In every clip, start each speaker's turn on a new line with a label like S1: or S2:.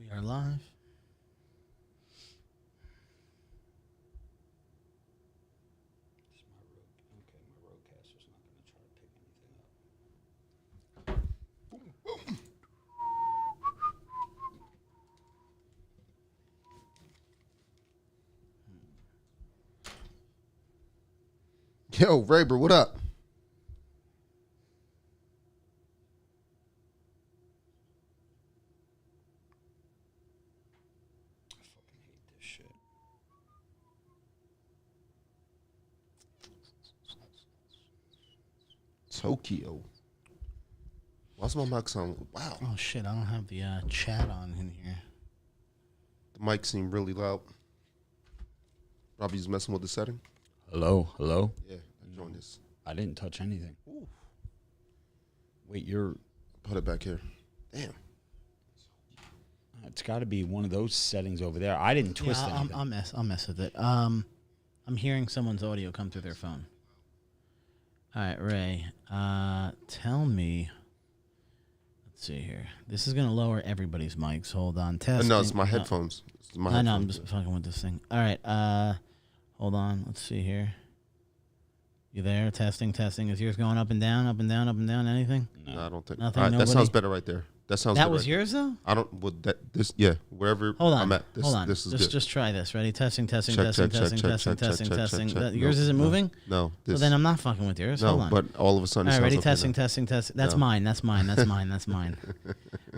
S1: We are live.
S2: My roadcaster's not going to try to pick anything up.
S3: Yo, Raber, what up?
S2: I fucking hate this shit.
S3: Tokyo. Why's my mic sound? Wow.
S1: Oh, shit. I don't have the chat on in here.
S3: The mic seemed really loud. Robbie's messing with the setting.
S2: Hello?
S3: Yeah, I joined this.
S2: I didn't touch anything.
S3: Ooh.
S2: Wait, you're...
S3: Put it back here. Damn.
S2: It's got to be one of those settings over there. I didn't twist anything.
S1: I'll mess with it. I'm hearing someone's audio come through their phone. All right, Ray. Tell me. Let's see here. This is gonna lower everybody's mics. Hold on. Test.
S3: No, it's my headphones. It's my headphones.
S1: I know. I'm just fucking with this thing. All right. Hold on. Let's see here. You there? Testing. Is yours going up and down? Anything?
S3: No, I don't think.
S1: Nothing.
S3: All right, that sounds better right there. That sounds.
S1: That
S3: good
S1: was
S3: right
S1: yours though.
S3: I don't. Well, this. Yeah, wherever.
S1: Hold on.
S3: I'm at. This,
S1: Hold on.
S3: This is good.
S1: Just try this. Ready? Testing.
S3: Check.
S1: Yours isn't moving.
S3: No.
S1: So then I'm not fucking with yours. Hold
S3: No,
S1: on.
S3: but all of a sudden.
S1: All right, ready?
S3: okay
S1: Testing. That's mine. That's mine. All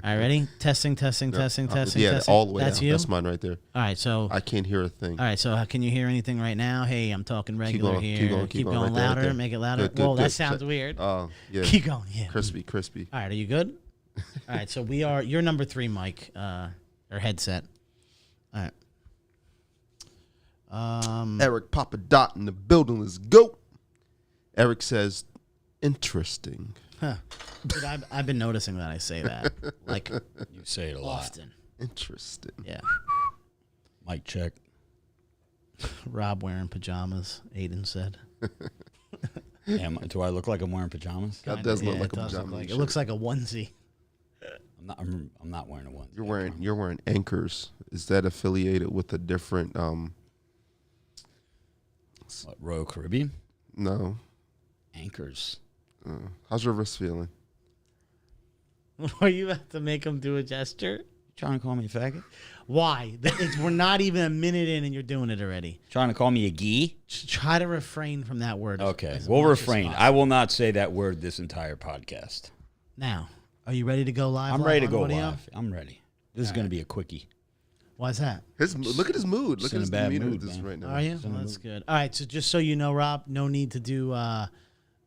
S1: right, ready? Testing.
S3: Yeah, all the way
S1: That's
S3: down.
S1: you?
S3: That's mine right there.
S1: All right, so...
S3: I can't hear a thing.
S1: All right, so can you hear anything right now? Hey, I'm talking regular here.
S3: Keep
S1: going
S3: right there,
S1: louder.
S3: right there.
S1: Make it louder.
S3: Good,
S1: Whoa, that
S3: good.
S1: sounds weird.
S3: Oh, yeah.
S1: Keep going, yeah.
S3: Crispy.
S1: All right, are you good? All right, so you're number 3 mic, or headset. All right.
S3: Eric Papa Dot in the building. Let's go. Eric says, interesting.
S1: Huh. Dude, I've been noticing that I say that. Like,
S2: You say it a lot.
S1: often.
S3: Interesting.
S1: Yeah.
S2: Mic check.
S1: Rob wearing pajamas, Aiden said.
S2: Do I look like I'm wearing pajamas?
S3: That does look
S1: Yeah,
S3: like
S1: it
S3: a
S1: does
S3: pajama.
S1: look it looks like a onesie.
S2: I'm not wearing a one.
S3: You're wearing anchors. Is that affiliated with a different
S2: What, Royal Caribbean?
S3: No.
S2: Anchors.
S3: How's your wrist feeling?
S1: Are you about to make him do a gesture?
S2: You trying to call me a faggot?
S1: Why? We're not even a minute in and you're doing it already.
S2: Trying to call me a gee?
S1: Try to refrain from that word.
S2: Okay,
S1: as
S2: we'll
S1: much as
S2: refrain.
S1: possible.
S2: I will not say that word this entire podcast.
S1: Now, are you ready to go live?
S2: I'm ready to
S1: on
S2: go
S1: audio?
S2: live. I'm ready. This is going to be a quickie.
S1: Why's that?
S3: Look at his mood.
S2: Just
S3: Look at
S2: in
S3: his
S2: a bad
S3: demeanor
S2: mood,
S3: this
S2: man.
S3: right now.
S1: Are you? Well, that's good. All right, so just so you know, Rob, no need to do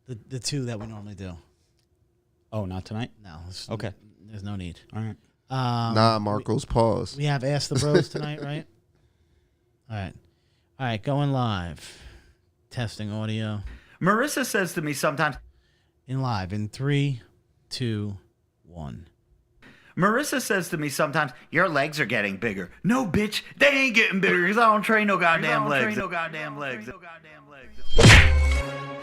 S1: the 2 that we normally do.
S2: Oh, not tonight?
S1: No.
S2: Okay.
S1: There's no need.
S2: All right.
S3: Nah, Marcos, pause.
S1: We have Ask the Bros tonight, right? All right, going live. Testing audio.
S4: Marissa says to me sometimes,
S1: In 3, 2, 1.
S4: Marissa says to me sometimes, your legs are getting bigger. No, bitch, they ain't getting bigger because I don't train no goddamn legs.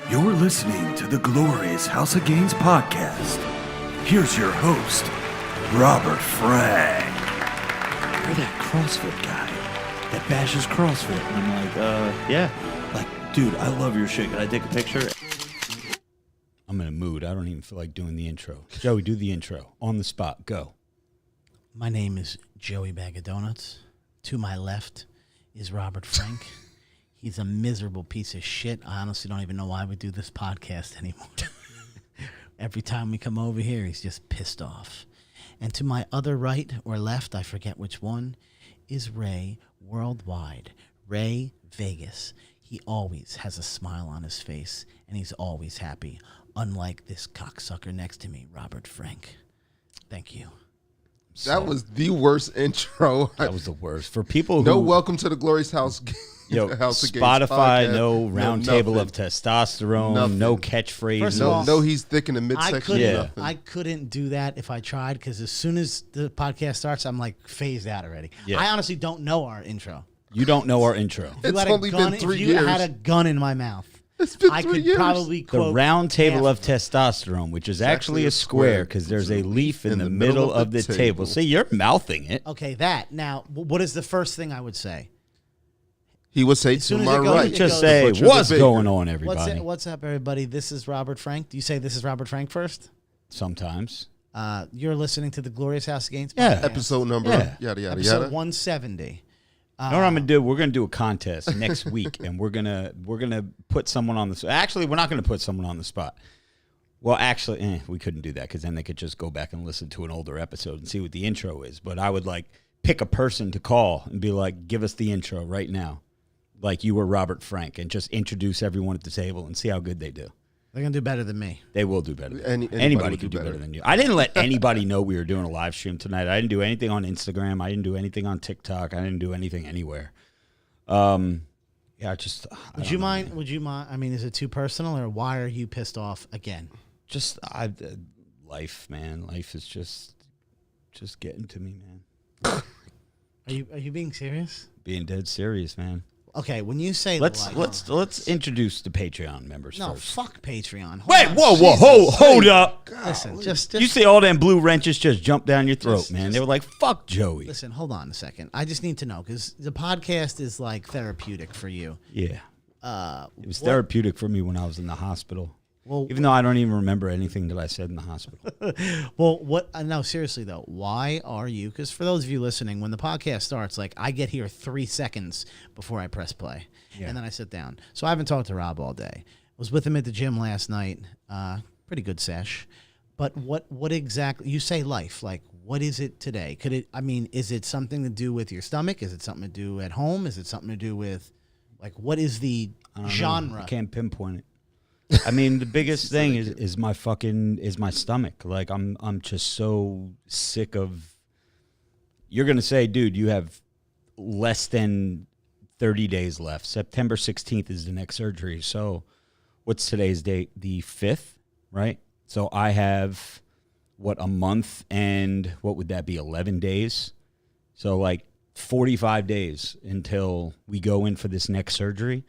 S4: You're listening to the glorious House of Gainz podcast. Here's your host, Robert Frank. You're that CrossFit guy that bashes CrossFit. And I'm like, yeah. Like, dude, I love your shit. Can I take a picture?
S2: I'm in a mood. I don't even feel like doing the intro. Joey, do the intro. On the spot. Go.
S1: My name is Joey Bag of Donuts. To my left is Robert Frank. He's a miserable piece of shit. I honestly don't even know why we do this podcast anymore. Every time we come over here, he's just pissed off. And to my other right or left, I forget which one, is Ray Worldwide. Ray Vegas. He always has a smile on his face, and he's always happy, unlike this cocksucker next to me, Robert Frank. Thank you.
S3: That was the worst intro.
S2: That was the worst. For people who...
S3: No welcome to the glorious house.
S2: House of Gainz
S3: Spotify,
S2: podcast, no round table of testosterone,
S3: Nothing.
S2: no catchphrases.
S1: First of all,
S3: No, he's thick in the midsection.
S1: I couldn't do that if I tried, because as soon as the podcast starts, I'm like phased out already.
S2: Yeah.
S1: I honestly don't know our intro.
S2: You don't know our intro.
S3: It's only been 3
S1: if you
S3: years.
S1: had a gun in my mouth,
S3: It's been
S1: I
S3: 3
S1: could
S3: years.
S1: probably
S2: The
S1: quote
S2: round table
S1: half
S2: of testosterone, which is actually a square because there's a leaf in the middle of the table. See, you're mouthing it.
S1: Okay, that. Now, what is the first thing I would say?
S3: He would say
S1: As
S3: to
S1: soon as
S3: my
S1: it goes-
S3: right.
S1: it
S2: Just
S1: goes-
S2: say,
S3: Butcher the
S2: what's
S3: baker.
S2: going on, everybody?
S1: What's up, everybody? This is Robert Frank. Do you say this is Robert Frank first?
S2: Sometimes.
S1: You're listening to the Glorious House of Gainz
S2: Yeah.
S1: podcast.
S3: Episode number,
S2: Yeah.
S3: yada, yada,
S1: Episode
S3: yada.
S1: 170.
S2: You know what I'm gonna do? We're gonna do a contest next week, and we're gonna put someone on the spot. Actually, we're not gonna put someone on the spot. Well, actually, we couldn't do that because then they could just go back and listen to an older episode and see what the intro is. But I would pick a person to call and be like, "Give us the intro right now," like you were Robert Frank, and just introduce everyone at the table and see how good they do.
S1: They're going to do better than me.
S2: They will do better.
S3: Anybody would
S2: could
S3: do
S2: do better
S3: better.
S2: than you. I didn't let anybody know we were doing a live stream tonight. I didn't do anything on Instagram. I didn't do anything on TikTok. I didn't do anything anywhere. Yeah, just.
S1: Would you mind? I mean, is it too personal, or why are you pissed off again?
S2: Just life, man. Life is just getting to me, man.
S1: Are you being serious?
S2: Being dead serious, man.
S1: Okay, when you say
S2: Let's introduce the Patreon members
S1: no,
S2: first.
S1: fuck Patreon. Hold
S2: Wait,
S1: on.
S2: whoa, hold up.
S1: Listen, just
S2: You see all them blue wrenches just jump down your throat, man. They were like, "Fuck Joey."
S1: listen. Hold on a second. I just need to know because the podcast is like therapeutic for you.
S2: Yeah. It was therapeutic for me when I was in the hospital.
S1: Well,
S2: Even though I don't even remember anything that I said in the hospital.
S1: well, what? No, seriously though, why are you? Because for those of you listening, when the podcast starts, like I get here 3 seconds before I press play, and then I sit down. So I haven't talked to Rob all day. I was with him at the gym last night. Pretty good sesh. But what exactly? You say life. Like, what is it today? Could it? I mean, is it something to do with your stomach? Is it something to do at home? Is it something to do with, like, what is the genre?
S2: I can't pinpoint it. I mean, the biggest thing is my stomach. Like I'm just so sick of. You're gonna say, dude, you have less than 30 days left. September 16th is the next surgery. So, what's today's date? The 5th, right? So I have a month and what would that be? 11 days. So like 45 days until we go in for this next surgery.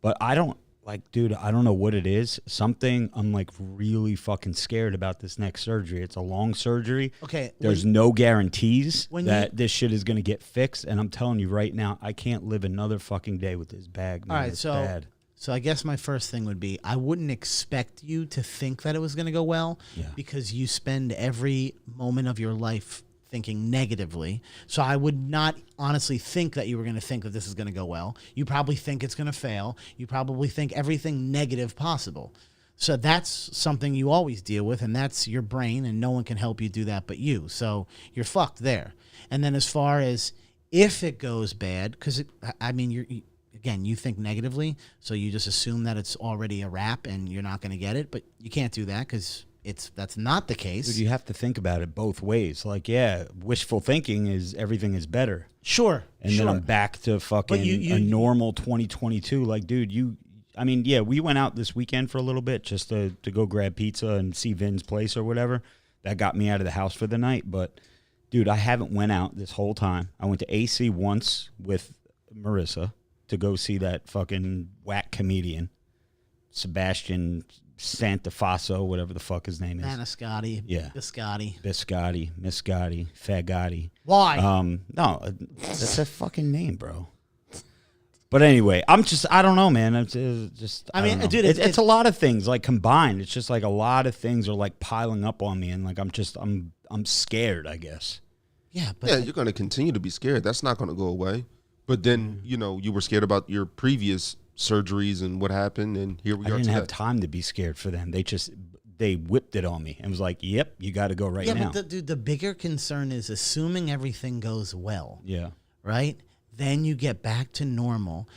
S2: But I don't. Like, dude, I don't know what it is. I'm like really fucking scared about this next surgery. It's a long surgery.
S1: Okay.
S2: There's no guarantees
S1: when
S2: that this shit is going to get fixed. And I'm telling you right now, I can't live another fucking day with this bag. Man.
S1: All right,
S2: It's bad.
S1: So I guess my first thing would be I wouldn't expect you to think that it was going to go well because you spend every moment of your life thinking negatively. So I would not honestly think that you were going to think that this is going to go well. You probably think it's going to fail. You probably think everything negative possible. So that's something you always deal with, and that's your brain, and no one can help you do that but you. So you're fucked there. And then as far as if it goes bad, because, I mean, you think negatively, so you just assume that it's already a wrap and you're not going to get it, but you can't do that because that's not the case.
S2: Dude, you have to think about it both ways. Like, yeah, wishful thinking is everything is better.
S1: Sure.
S2: And then I'm back to fucking a normal 2022. Like, dude, we went out this weekend for a little bit just to go grab pizza and see Vin's place or whatever. That got me out of the house for the night. But, dude, I haven't went out this whole time. I went to AC once with Marissa to go see that fucking whack comedian, Sebastian Santafaso, whatever the fuck his name is.
S1: Maniscotti.
S2: Yeah.
S1: Biscotti.
S2: Miscotti, Faggotti.
S1: Why?
S2: No, that's a fucking name, bro. But anyway, I don't know, man. It's just, I mean, dude, it's a lot of things like combined. It's just like a lot of things are like piling up on me, and like I'm scared, I guess.
S1: Yeah, but
S3: you're going to continue to be scared. That's not going to go away. But then, you were scared about your previous surgeries and what happened, and here we are.
S2: I didn't
S3: today.
S2: have time to be scared for them. They whipped it on me and was like, "Yep, you got to go right now."
S1: Yeah, but the bigger concern is assuming everything goes well.
S2: Yeah.
S1: Right? Then you get back to normal.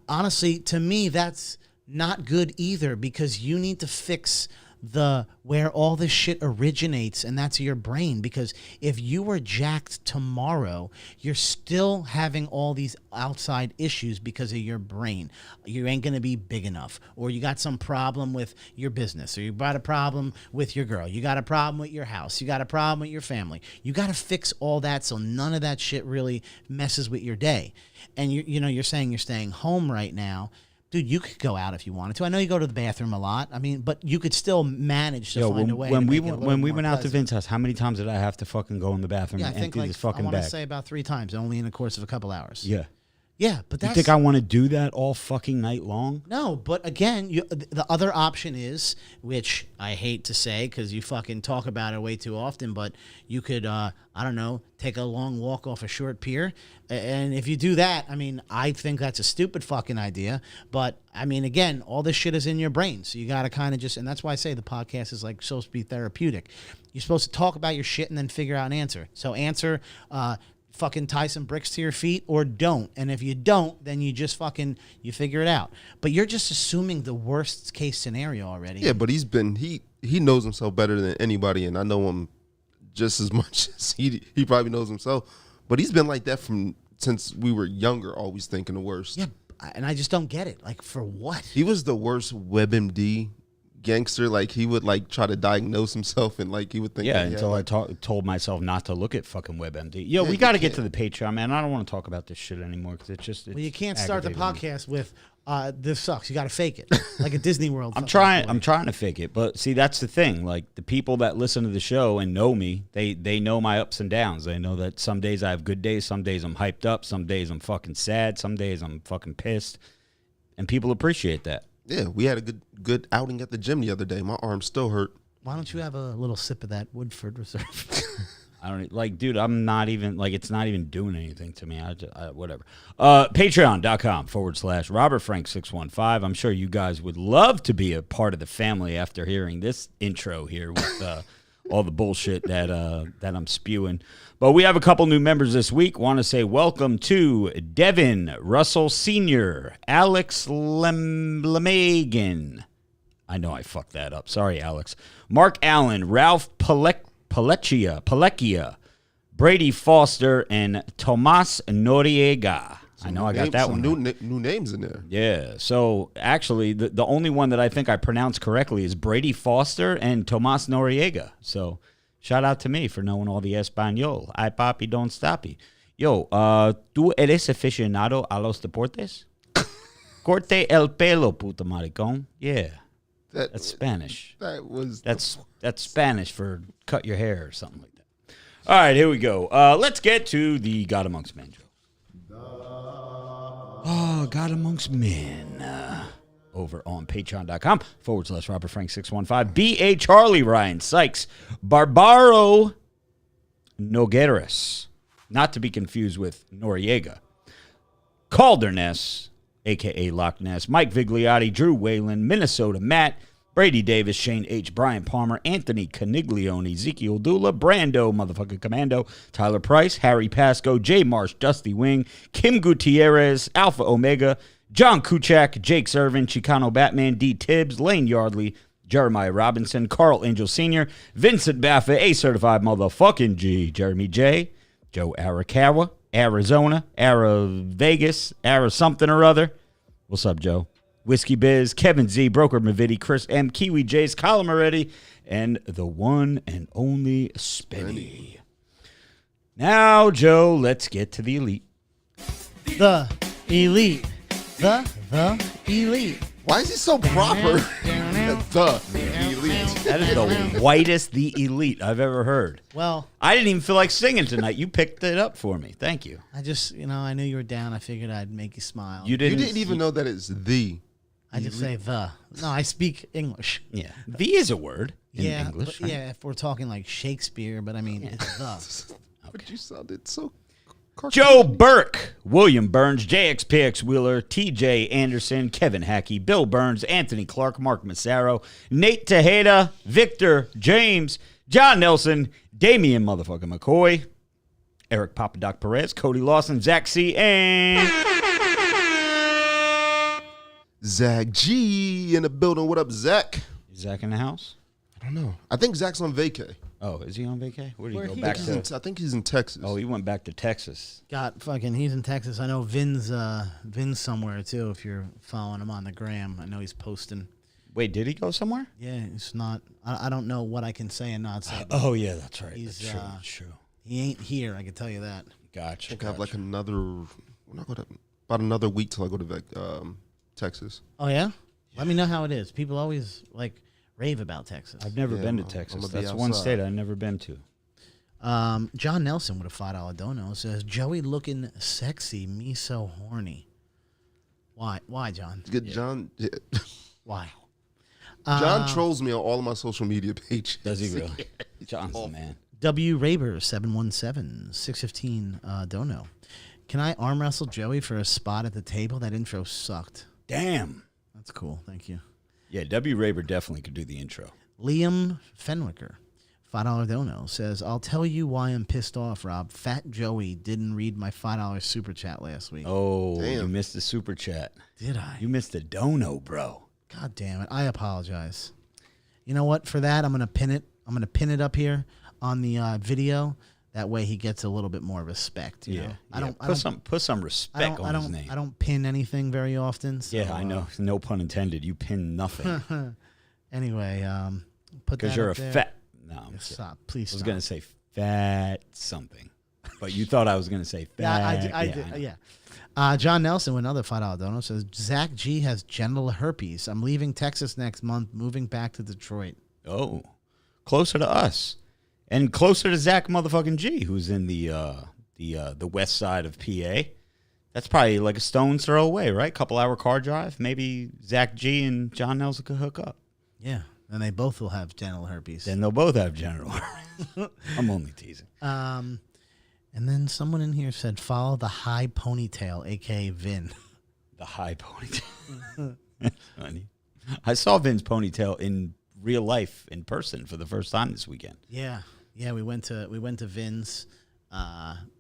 S1: Honestly, to me, that's not good either because you need to fix where all this shit originates, and that's your brain. Because if you were jacked tomorrow, you're still having all these outside issues because of your brain. You ain't gonna be big enough, or you got some problem with your business, or you got a problem with your girl, you got a problem with your house, you got a problem with your family. You got to fix all that so none of that shit really messes with your day. And you're saying you're staying home right now. Dude, you could go out if you wanted to. I know you go to the bathroom a lot. I mean, but you could still manage to find a way.
S2: When
S1: to
S2: we
S1: make it a
S2: went,
S1: little
S2: when we
S1: more
S2: went out to
S1: pleasant.
S2: Vince's house, how many times did I have to fucking go in the bathroom
S1: Yeah, I
S2: and
S1: think
S2: empty this fucking
S1: I want to
S2: bag?
S1: say about 3 times, only in the course of a couple hours.
S2: Yeah.
S1: Yeah, but
S2: You
S1: that's
S2: think I want to do that all fucking night long?
S1: no. But again, the other option is, which I hate to say because you fucking talk about it way too often, but you could, I don't know, take a long walk off a short pier, and if you do that, I mean, I think that's a stupid fucking idea. But I mean, again, all this shit is in your brain, so you got to kind of just, and that's why I say the podcast is like supposed to be therapeutic. You're supposed to talk about your shit and then figure out an answer. So answer. Fucking tie some bricks to your feet or don't. And if you don't, then you just fucking, you figure it out. But you're just assuming the worst case scenario already.
S3: Yeah, but he knows himself better than anybody, and I know him just as much as he probably knows himself. But he's been like that since we were younger, always thinking the worst.
S1: Yeah, and I just don't get it. Like, for what?
S3: He was the worst WebMD gangster. Like, he would like try to diagnose himself, and like he would think.
S2: Yeah,
S3: that he
S2: until
S3: had,
S2: I told myself not to look at fucking WebMD. Yo, we
S3: you
S2: got to get to
S3: can't.
S2: the Patreon, man. I don't want to talk about this shit anymore because it's
S1: Well, you can't start the
S2: aggravating me.
S1: podcast with, this sucks. You got to fake it. Like a Disney World.
S2: I'm
S1: fucking
S2: trying.
S1: story.
S2: I'm trying to fake it, but see, that's the thing. Like the people that listen to the show and know me, they know my ups and downs. They know that some days I have good days, some days I'm hyped up, some days I'm fucking sad, some days I'm fucking pissed, and people appreciate that.
S3: Yeah, we had a good outing at the gym the other day. My arm still hurt.
S1: Why don't you have a little sip of that Woodford Reserve?
S2: I don't like, dude. I'm not even like it's not even doing anything to me. Whatever. Patreon.com/Robert Frank 615. I'm sure you guys would love to be a part of the family after hearing this intro here with all the bullshit that I'm spewing. But we have a couple new members this week. Want to say welcome to Devin Russell Sr., Alex Lemagan. I know I fucked that up. Sorry, Alex. Mark Allen, Ralph Palecchia, Brady Foster, and Tomas Noriega. I know I got that one.
S3: New names in there.
S2: Yeah. So actually, the only one that I think I pronounced correctly is Brady Foster and Tomas Noriega. So shout out to me for knowing all the Espanol. Ay papi, don't stoppy. Yo, ¿tú eres aficionado a los deportes? Corte el pelo, puta maricón. Yeah. That's Spanish. That's Spanish for cut your hair or something like that. All right, here we go. Let's get to the God Amongst Men joke. Oh, God Amongst Men. Over on patreon.com/Robert Frank 615. B.A. Charlie, Ryan Sykes, Barbaro Nogueras, not to be confused with Noriega, Calderness, a.k.a. Loch Ness, Mike Vigliotti, Drew Whalen, Minnesota Matt, Brady Davis, Shane H., Brian Palmer, Anthony Caniglione, Ezekiel Dula, Brando, motherfucking Commando, Tyler Price, Harry Pasco, Jay Marsh, Dusty Wing, Kim Gutierrez, Alpha Omega, John Kuchak, Jake Servin, Chicano Batman, D. Tibbs, Lane Yardley, Jeremiah Robinson, Carl Angel Sr., Vincent Baffa, a certified motherfucking G, Jeremy J., Joe Arakawa, Arizona, Ara Vegas, Ara something or other. What's up, Joe? Whiskey Biz, Kevin Z, Broker Mavidi, Chris M, Kiwi J's, Colin Moretti, and the one and only Spenny. Now, Joe, let's get to the elite.
S1: The elite. The elite.
S3: Why is he so proper? The elite.
S2: That is the whitest the elite I've ever heard.
S1: Well,
S2: I didn't even feel like singing tonight. You picked it up for me. Thank you.
S1: I just, I knew you were down. I figured I'd make you smile.
S2: You
S3: You
S2: didn't,
S3: didn't even know that it's the.
S1: I just say the. No, I speak English.
S2: Yeah. The is a word in
S1: Yeah,
S2: English.
S1: but
S2: Right?
S1: yeah, if we're talking like Shakespeare, but I mean, it's the.
S3: But you sounded so.
S2: Joe Burke, William Burns, JXPX Wheeler, TJ Anderson, Kevin Hackey, Bill Burns, Anthony Clark, Mark Massaro, Nate Tejeda, Victor James, John Nelson, Damian motherfucking McCoy, Eric Papadoc Perez, Cody Lawson, Zach C, and
S3: Zach G in the building. What up, Zach?
S2: is Zach in the house?
S3: I don't know. I think Zach's on vacay.
S2: Oh, is he on vacay? Where did he
S1: Where'd
S2: go
S1: he
S2: back
S1: go?
S2: to?
S3: I think he's in Texas.
S2: Oh, he went back to Texas.
S1: He's in Texas. I know Vin's somewhere too. If you're following him on the gram, I know he's posting.
S2: Wait, did he go somewhere?
S1: Yeah, it's not. I don't know what I can say and not say.
S2: Oh, yeah, that's right.
S1: He's,
S2: That's true. That's true.
S1: He ain't here. I can tell you that.
S3: I
S2: Gotcha.
S3: think I have like another. We're not gonna about another week till I go to Texas.
S1: Oh yeah? Let me know how it is. People always like rave about Texas.
S2: I've never been to
S3: I'm
S2: Texas.
S3: gonna be
S2: That's one
S3: outside.
S2: state I've never been to.
S1: John Nelson with a $5 dono says, Joey looking sexy, me so horny. Why? Why, John?
S3: Good, John. Yeah.
S1: Why?
S3: John trolls me on all of my social media pages.
S2: Does he really? John's the man.
S1: W. Raber 717 615 dono. Can I arm wrestle Joey for a spot at the table? That intro sucked.
S2: Damn.
S1: That's cool. Thank you.
S2: Yeah, W. Raber definitely could do the intro.
S1: Liam Fenwicker, $5 dono, says, I'll tell you why I'm pissed off, Rob. Fat Joey didn't read my $5 super chat last week.
S2: Oh,
S3: Damn.
S2: you missed the super chat.
S1: Did I?
S2: You missed the dono, bro.
S1: God damn it. I apologize. You know what? For that, I'm going to pin it. I'm going to pin it up here on the video. That way he gets a little bit more respect. You know? I don't
S2: put some respect on his name.
S1: I don't pin anything very often. So,
S2: Yeah, I know. No pun intended. You pin nothing
S1: Anyway, put that
S2: because you're a
S1: up there.
S2: fat. No, I'm kidding.
S1: Stop. Please
S2: I was
S1: stop.
S2: gonna say fat something, but you thought I was gonna say fat.
S1: Yeah, I did. Yeah. John Nelson with another $5 dono says, Zach G has genital herpes. I'm leaving Texas next month, moving back to Detroit.
S2: Oh, closer to us, and closer to Zach motherfucking G, who's in the west side of PA. That's probably like a stone's throw away, right? Couple-hour car drive. Maybe Zach G and John Nelson could hook up.
S1: Yeah. And they both will have genital herpes.
S2: Then they'll both have genital herpes. I'm only teasing.
S1: And then someone in here said, follow the high ponytail, a.k.a. Vin.
S2: The high ponytail. That's funny. I saw Vin's ponytail in real life, in person, for the first time this weekend.
S1: Yeah. Yeah, we went to Vin's.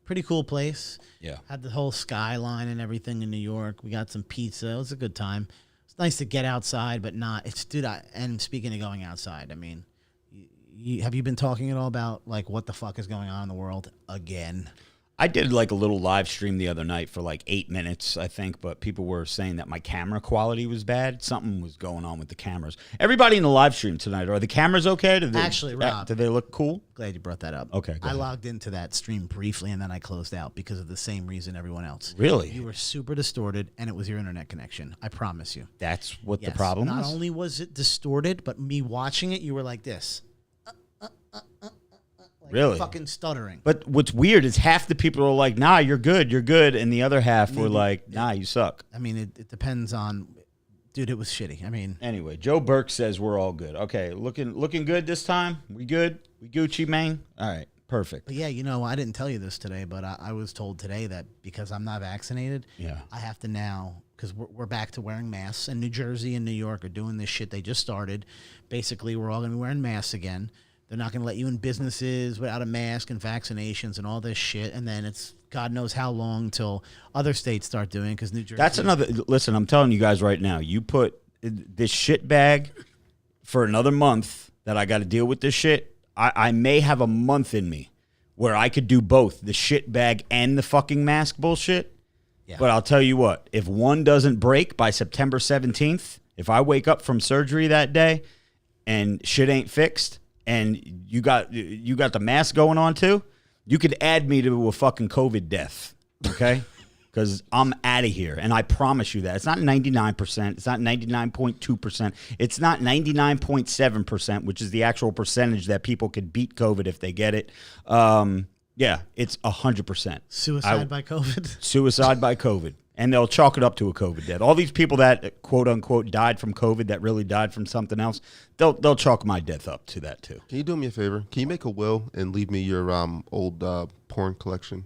S1: Pretty cool place.
S2: Yeah.
S1: Had the whole skyline and everything in New York. We got some pizza. It was a good time. It's nice to get outside, but not. It's dude. And speaking of going outside, I mean, have you been talking at all about like what the fuck is going on in the world again?
S2: I did like a little live stream the other night for like 8 minutes, I think, but people were saying that my camera quality was bad. Something was going on with the cameras. Everybody in the live stream tonight, are the cameras okay?
S1: Actually, Rob,
S2: do they look cool?
S1: Glad you brought that up.
S2: Okay, go
S1: I
S2: ahead.
S1: logged into that stream briefly and then I closed out because of the same reason everyone else.
S2: Really?
S1: You were super distorted and it was your internet connection. I promise you.
S2: That's what
S1: Yes.
S2: the problem
S1: Not
S2: is?
S1: only was it distorted, but me watching it, you were like this. Like
S2: Really?
S1: fucking stuttering.
S2: But what's weird is half the people are like, nah, you're good, and the other half were like, nah, you suck.
S1: I mean, it depends on, dude, it was shitty. I mean,
S2: Anyway, Joe Burke says we're all good. Okay, looking good this time? We good? We Gucci, man? All right, perfect.
S1: but yeah, you know, I didn't tell you this today, but I was told today that because I'm not vaccinated,
S2: Yeah.
S1: I have to now, because we're back to wearing masks, and New Jersey and New York are doing this shit. They just started. Basically, we're all going to be wearing masks again. They're not going to let you in businesses without a mask and vaccinations and all this shit. And then it's God knows how long till other states start doing because New Jersey.
S2: That's another. Listen, I'm telling you guys right now. You put this shit bag for another month that I got to deal with this shit. I may have a month in me where I could do both the shit bag and the fucking mask bullshit.
S1: Yeah.
S2: But I'll tell you what. If one doesn't break by September 17th, if I wake up from surgery that day and shit ain't fixed, and you got the mask going on too, you could add me to a fucking COVID death, okay? Because I'm out of here, and I promise you that. It's not 99%. It's not 99.2%. It's not 99.7%, which is the actual percentage that people could beat COVID if they get it. Yeah, it's 100%.
S1: suicide by COVID.
S2: Suicide by COVID. And they'll chalk it up to a COVID death. All these people that, quote unquote, died from COVID that really died from something else, they'll chalk my death up to that too.
S3: Can you do me a favor? Can you make a will and leave me your old porn collection?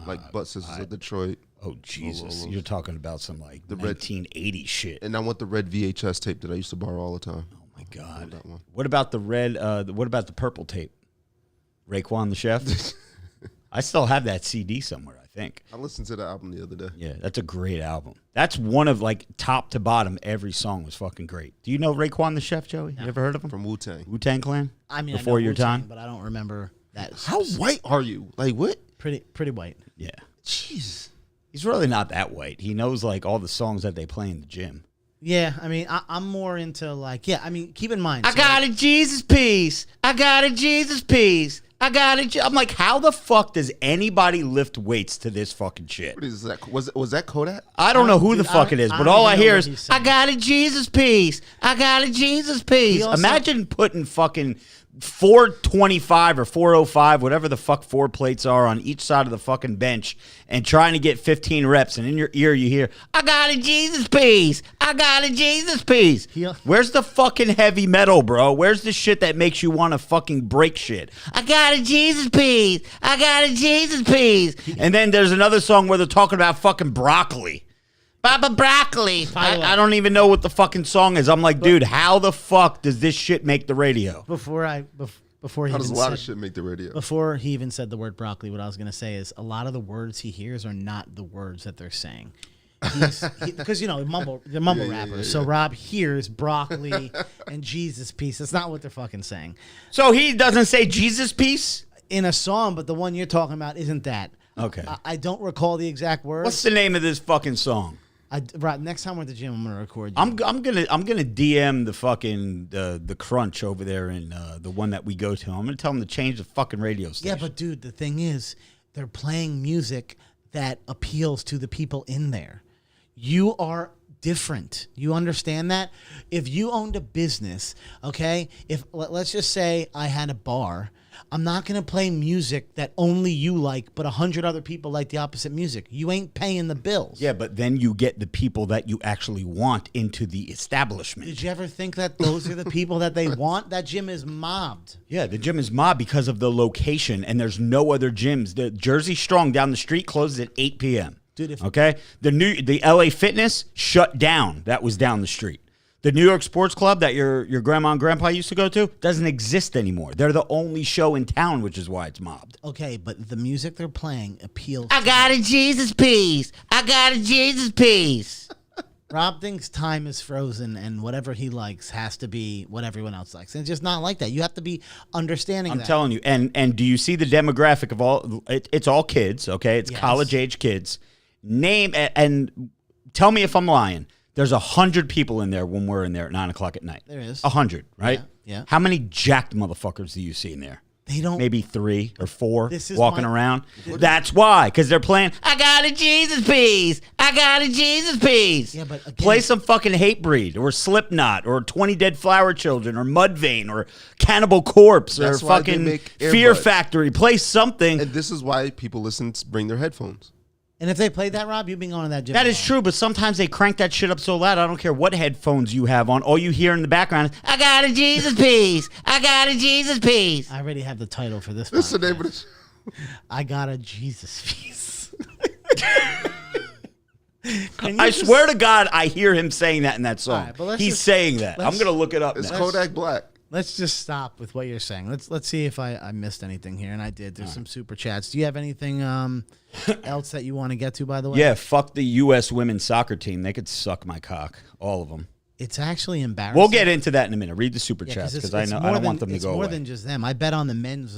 S3: Like Butt Sisters of Detroit.
S2: Oh, Jesus. You're talking about some like
S3: The red-
S2: 1980 shit.
S3: And I want the red VHS tape that I used to borrow all the time.
S2: Oh, my God.
S3: that one.
S2: What about the red, what about the purple tape? Raekwon the Chef? I still have that CD somewhere, I think.
S3: I listened to the album the other day.
S2: Yeah, that's a great album. That's one of, like, top to bottom, every song was fucking great. Do you know Raekwon the Chef, Joey? You ever heard of him?
S3: From Wu-Tang.
S2: Wu-Tang Clan?
S1: I mean,
S2: Before
S1: I know
S2: your
S1: Wu-Tang,
S2: time?
S1: but I don't remember that.
S3: How white are you? Like, what?
S1: Pretty white.
S2: Yeah.
S3: Jeez.
S2: He's really not that white. He knows, like, all the songs that they play in the gym.
S1: Yeah, I mean, I'm more into like, yeah, I mean, keep in mind.
S2: I got a Jesus piece. I got a Jesus piece. I got it. I'm like, how the fuck does anybody lift weights to this fucking shit?
S3: What is that? Was that Kodak?
S2: I don't know who the fuck it is, but all I hear is, I got a Jesus piece. I got a Jesus piece. Imagine putting fucking 425 or 405, whatever the fuck 4 plates are on each side of the fucking bench and trying to get 15 reps, and in your ear you hear, I got a Jesus piece. I got a Jesus piece. Where's the fucking heavy metal, bro? Where's the shit that makes you want to fucking break shit? I got a Jesus piece. I got a Jesus piece. And then there's another song where they're talking about fucking broccoli. Baba Broccoli. I don't even know what the fucking song is. I'm like, dude, how the fuck does this shit make the radio?
S1: Before he
S3: How does a lot of shit make the radio?
S1: Before he even said the word broccoli, what I was going to say is a lot of the words he hears are not the words that they're saying. Because, you know, they're mumble rappers. So Rob hears broccoli and Jesus piece. That's not what they're fucking saying.
S2: So he doesn't say Jesus piece?
S1: In a song, but the one you're talking about isn't that.
S2: Okay.
S1: I don't recall the exact words.
S2: What's the name of this fucking song?
S1: Rob, next time we're at the gym, I'm gonna record you.
S2: I'm gonna DM the fucking the Crunch over there in the one that we go to. I'm gonna tell them to change the fucking radio station.
S1: Yeah, but dude, the thing is, they're playing music that appeals to the people in there. You are different. You understand that? If you owned a business, okay, if let's just say I had a bar, I'm not going to play music that only you like, but 100 other people like the opposite music. You ain't paying the bills.
S2: Yeah, but then you get the people that you actually want into the establishment.
S1: Did you ever think that those are the people that they want? That gym is mobbed.
S2: Yeah, the gym is mobbed because of the location, and there's no other gyms. The Jersey Strong down the street closes at 8 p.m.
S1: Dude,
S2: okay? The LA Fitness shut down. That was down the street. The New York Sports Club that your grandma and grandpa used to go to doesn't exist anymore. They're the only show in town, which is why it's mobbed.
S1: Okay, but the music they're playing appeals.
S2: I got a Jesus piece. I got a Jesus piece.
S1: Rob thinks time is frozen, and whatever he likes has to be what everyone else likes. And it's just not like that. You have to be understanding
S2: I'm telling you. And do you see the demographic of all? It's all kids, okay? It's college-age kids. Name and tell me if I'm lying. There's 100 people in there when we're in there at 9 o'clock at night.
S1: There is
S2: 100, right?
S1: Yeah.
S2: How many jacked motherfuckers do you see in there?
S1: They don't.
S2: Maybe 3 or 4
S1: This is
S2: walking around. That's why, because they're playing. I got a Jesus piece. I got a Jesus piece.
S1: Yeah, but again,
S2: play some fucking Hatebreed or Slipknot or 20 Dead Flower Children or Mudvayne or Cannibal Corpse or fucking Fear Factory. Play something.
S3: And this is why people bring their headphones.
S1: And if they played that, Rob, you've been going to that gym.
S2: That is true, but sometimes they crank that shit up so loud, I don't care what headphones you have on. All you hear in the background is, I got a Jesus piece. I got a Jesus piece.
S1: I already have the title for this.
S3: That's the name of this.
S1: I got a Jesus piece.
S2: I swear to God, I hear him saying that in that song.
S1: Right,
S2: He's saying that. I'm going to look it up
S3: It's
S2: now.
S3: Kodak Black.
S1: Let's just stop with what you're saying. Let's see if I missed anything here, and I did. There's some super chats. Do you have anything else that you want to get to, by the way?
S2: Yeah, fuck the U.S. women's soccer team. They could suck my cock. All of them.
S1: It's actually embarrassing.
S2: We'll get into that in a minute. Read the super chats because I don't want them to go away.
S1: It's more than just them. I bet on the men's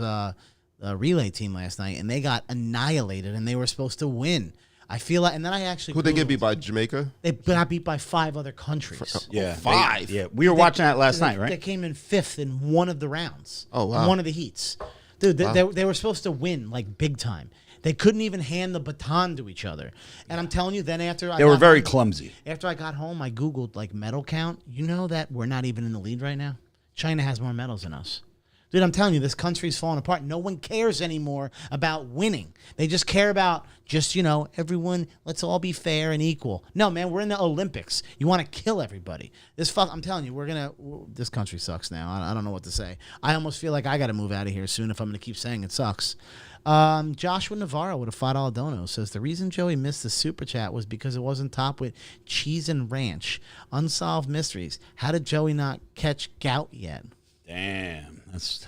S1: relay team last night, and they got annihilated, and they were supposed to win. I feel like, and then I actually.
S3: Who'd they get beat by? Jamaica?
S1: They got beat by 5 other countries.
S2: Yeah,
S3: 5.
S2: Yeah, we were watching that last night, right?
S1: They came in 5th in one of the rounds.
S3: Oh wow!
S1: One of the heats, dude. They were supposed to win like big time. They couldn't even hand the baton to each other. And I'm telling you, then after
S2: they were very clumsy.
S1: After I got home, I googled like medal count. You know that we're not even in the lead right now. China has more medals than us. Dude, I'm telling you, this country's falling apart. No one cares anymore about winning. They just care about everyone, let's all be fair and equal. No, man, we're in the Olympics. You want to kill everybody. I'm telling you, this country sucks now. I don't know what to say. I almost feel like I got to move out of here soon if I'm going to keep saying it sucks. Joshua Navarro with a $5 dono says, the reason Joey missed the super chat was because it wasn't topped with cheese and ranch. Unsolved mysteries. How did Joey not catch gout yet?
S2: Damn, that's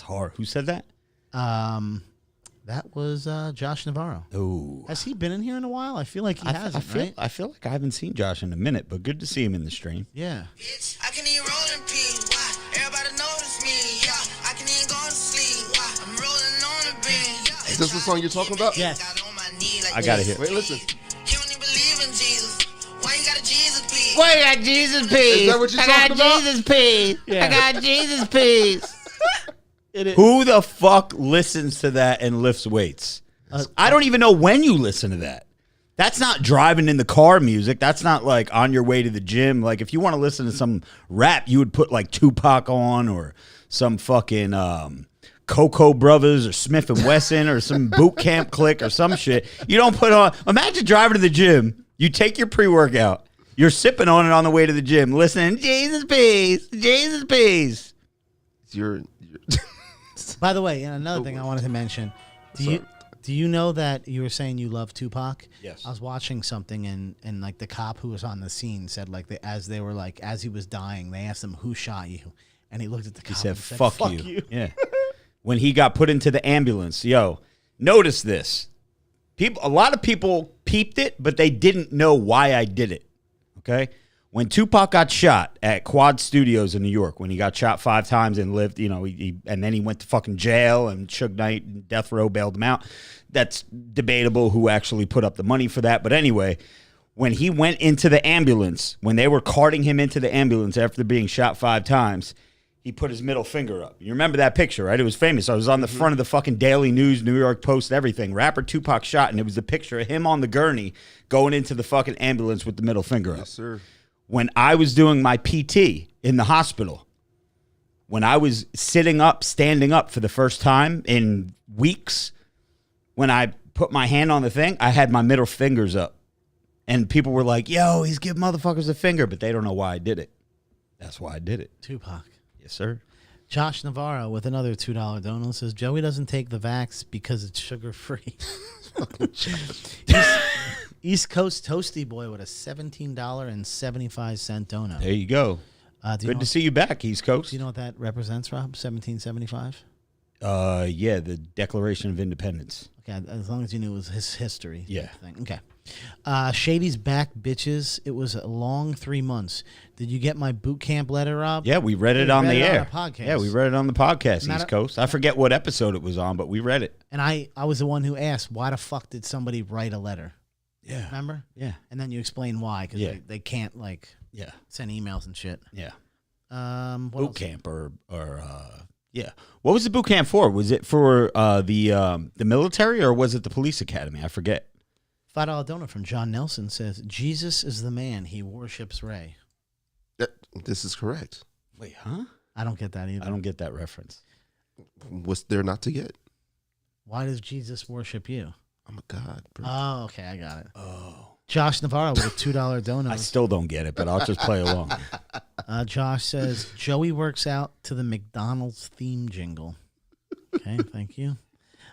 S2: hard. Who said that?
S1: That was Josh Navarro.
S2: Oh,
S1: has he been in here in a while? I feel like he hasn't. Right?
S2: I feel like I haven't seen Josh in a minute, but good to see him in the stream.
S1: Yeah.
S5: Bitch, I can even roll in peace. Why? Everybody notice me. Yeah, I can even go to sleep. Why? I'm rolling on the beam.
S3: Is this the song you're talking about?
S1: Yes.
S2: I got to hear.
S3: Wait, listen.
S5: He don't even believe in Jesus. Why you got a Jesus piece?
S2: Why you got Jesus piece?
S3: Is that what you're talking about?
S2: Jesus piece.
S1: Yeah.
S2: I got Jesus piece. Who the fuck listens to that and lifts weights? I don't even know when you listen to that. That's not driving in the car music. That's not like on your way to the gym. Like if you want to listen to some rap, you would put like Tupac on or some fucking Cocoa Brothers or Smith and Wesson or some boot camp click or some shit. You don't put on. Imagine driving to the gym. You take your pre-workout. You're sipping on it on the way to the gym, listening. Jesus peace, Jesus peace.
S3: You're
S1: By the way, another thing I wanted to mention. Do you know that you were saying you love Tupac?
S2: Yes.
S1: I was watching something and like the cop who was on the scene said like as he was dying, they asked him who shot you, and he looked at the cop.
S2: He said,
S1: and said,
S2: fuck you. Yeah. When he got put into the ambulance, notice this. A lot of people peeped it, but they didn't know why I did it. Okay? When Tupac got shot at Quad Studios in New York, when he got shot 5 times and lived, and then he went to fucking jail and Suge Knight and Death Row bailed him out. That's debatable who actually put up the money for that. But anyway, when he went into the ambulance, when they were carting him into the ambulance after being shot 5 times, he put his middle finger up. You remember that picture, right? It was famous. I was on the front of the fucking Daily News, New York Post, everything. Rapper Tupac shot, and it was a picture of him on the gurney going into the fucking ambulance with the middle finger up.
S3: yes, sir.
S2: When I was doing my PT in the hospital, when I was standing up for the first time in weeks, when I put my hand on the thing, I had my middle fingers up. And people were like, yo, he's giving motherfuckers a finger, but they don't know why I did it. That's why I did it.
S1: Tupac.
S2: Yes, sir.
S1: Josh Navarro with another $2 donut says Joey doesn't take the vax because it's sugar free. East Coast Toasty Boy with a $17.75 donut.
S2: There you go. Good to see you back, East Coast.
S1: Do you know what that represents, Rob? 1775?
S2: Yeah, the Declaration of Independence.
S1: Okay, as long as you knew it was his history.
S2: Yeah.
S1: Thing. Okay. Shady's back, bitches. It was a long 3 months. Did you get my boot camp letter, Rob?
S2: Yeah, we read it on the air.
S1: Podcast.
S2: Yeah, we read it on the podcast, East Coast. I forget what episode it was on, but we read it.
S1: And I was the one who asked, why the fuck did somebody write a letter?
S2: Yeah.
S1: Remember?
S2: Yeah.
S1: And then you explain why, because they can't, send emails and shit.
S2: Yeah.
S1: What
S2: boot
S1: else?
S2: camp or yeah. What was the boot camp for? Was it for the military or was it the police academy? I forget.
S1: $5 donut from John Nelson says, Jesus is the man. He worships Ray.
S3: This is correct.
S2: Wait, huh?
S1: I don't get that either.
S2: I don't get that reference.
S3: What's there not to get?
S1: Why does Jesus worship you?
S3: I'm a god, bro.
S1: Oh, okay. I got it.
S2: Oh.
S1: Josh Navarro with a $2 donut.
S2: I still don't get it, but I'll just play along.
S1: Josh says, Joey works out to the McDonald's theme jingle. Okay, thank you.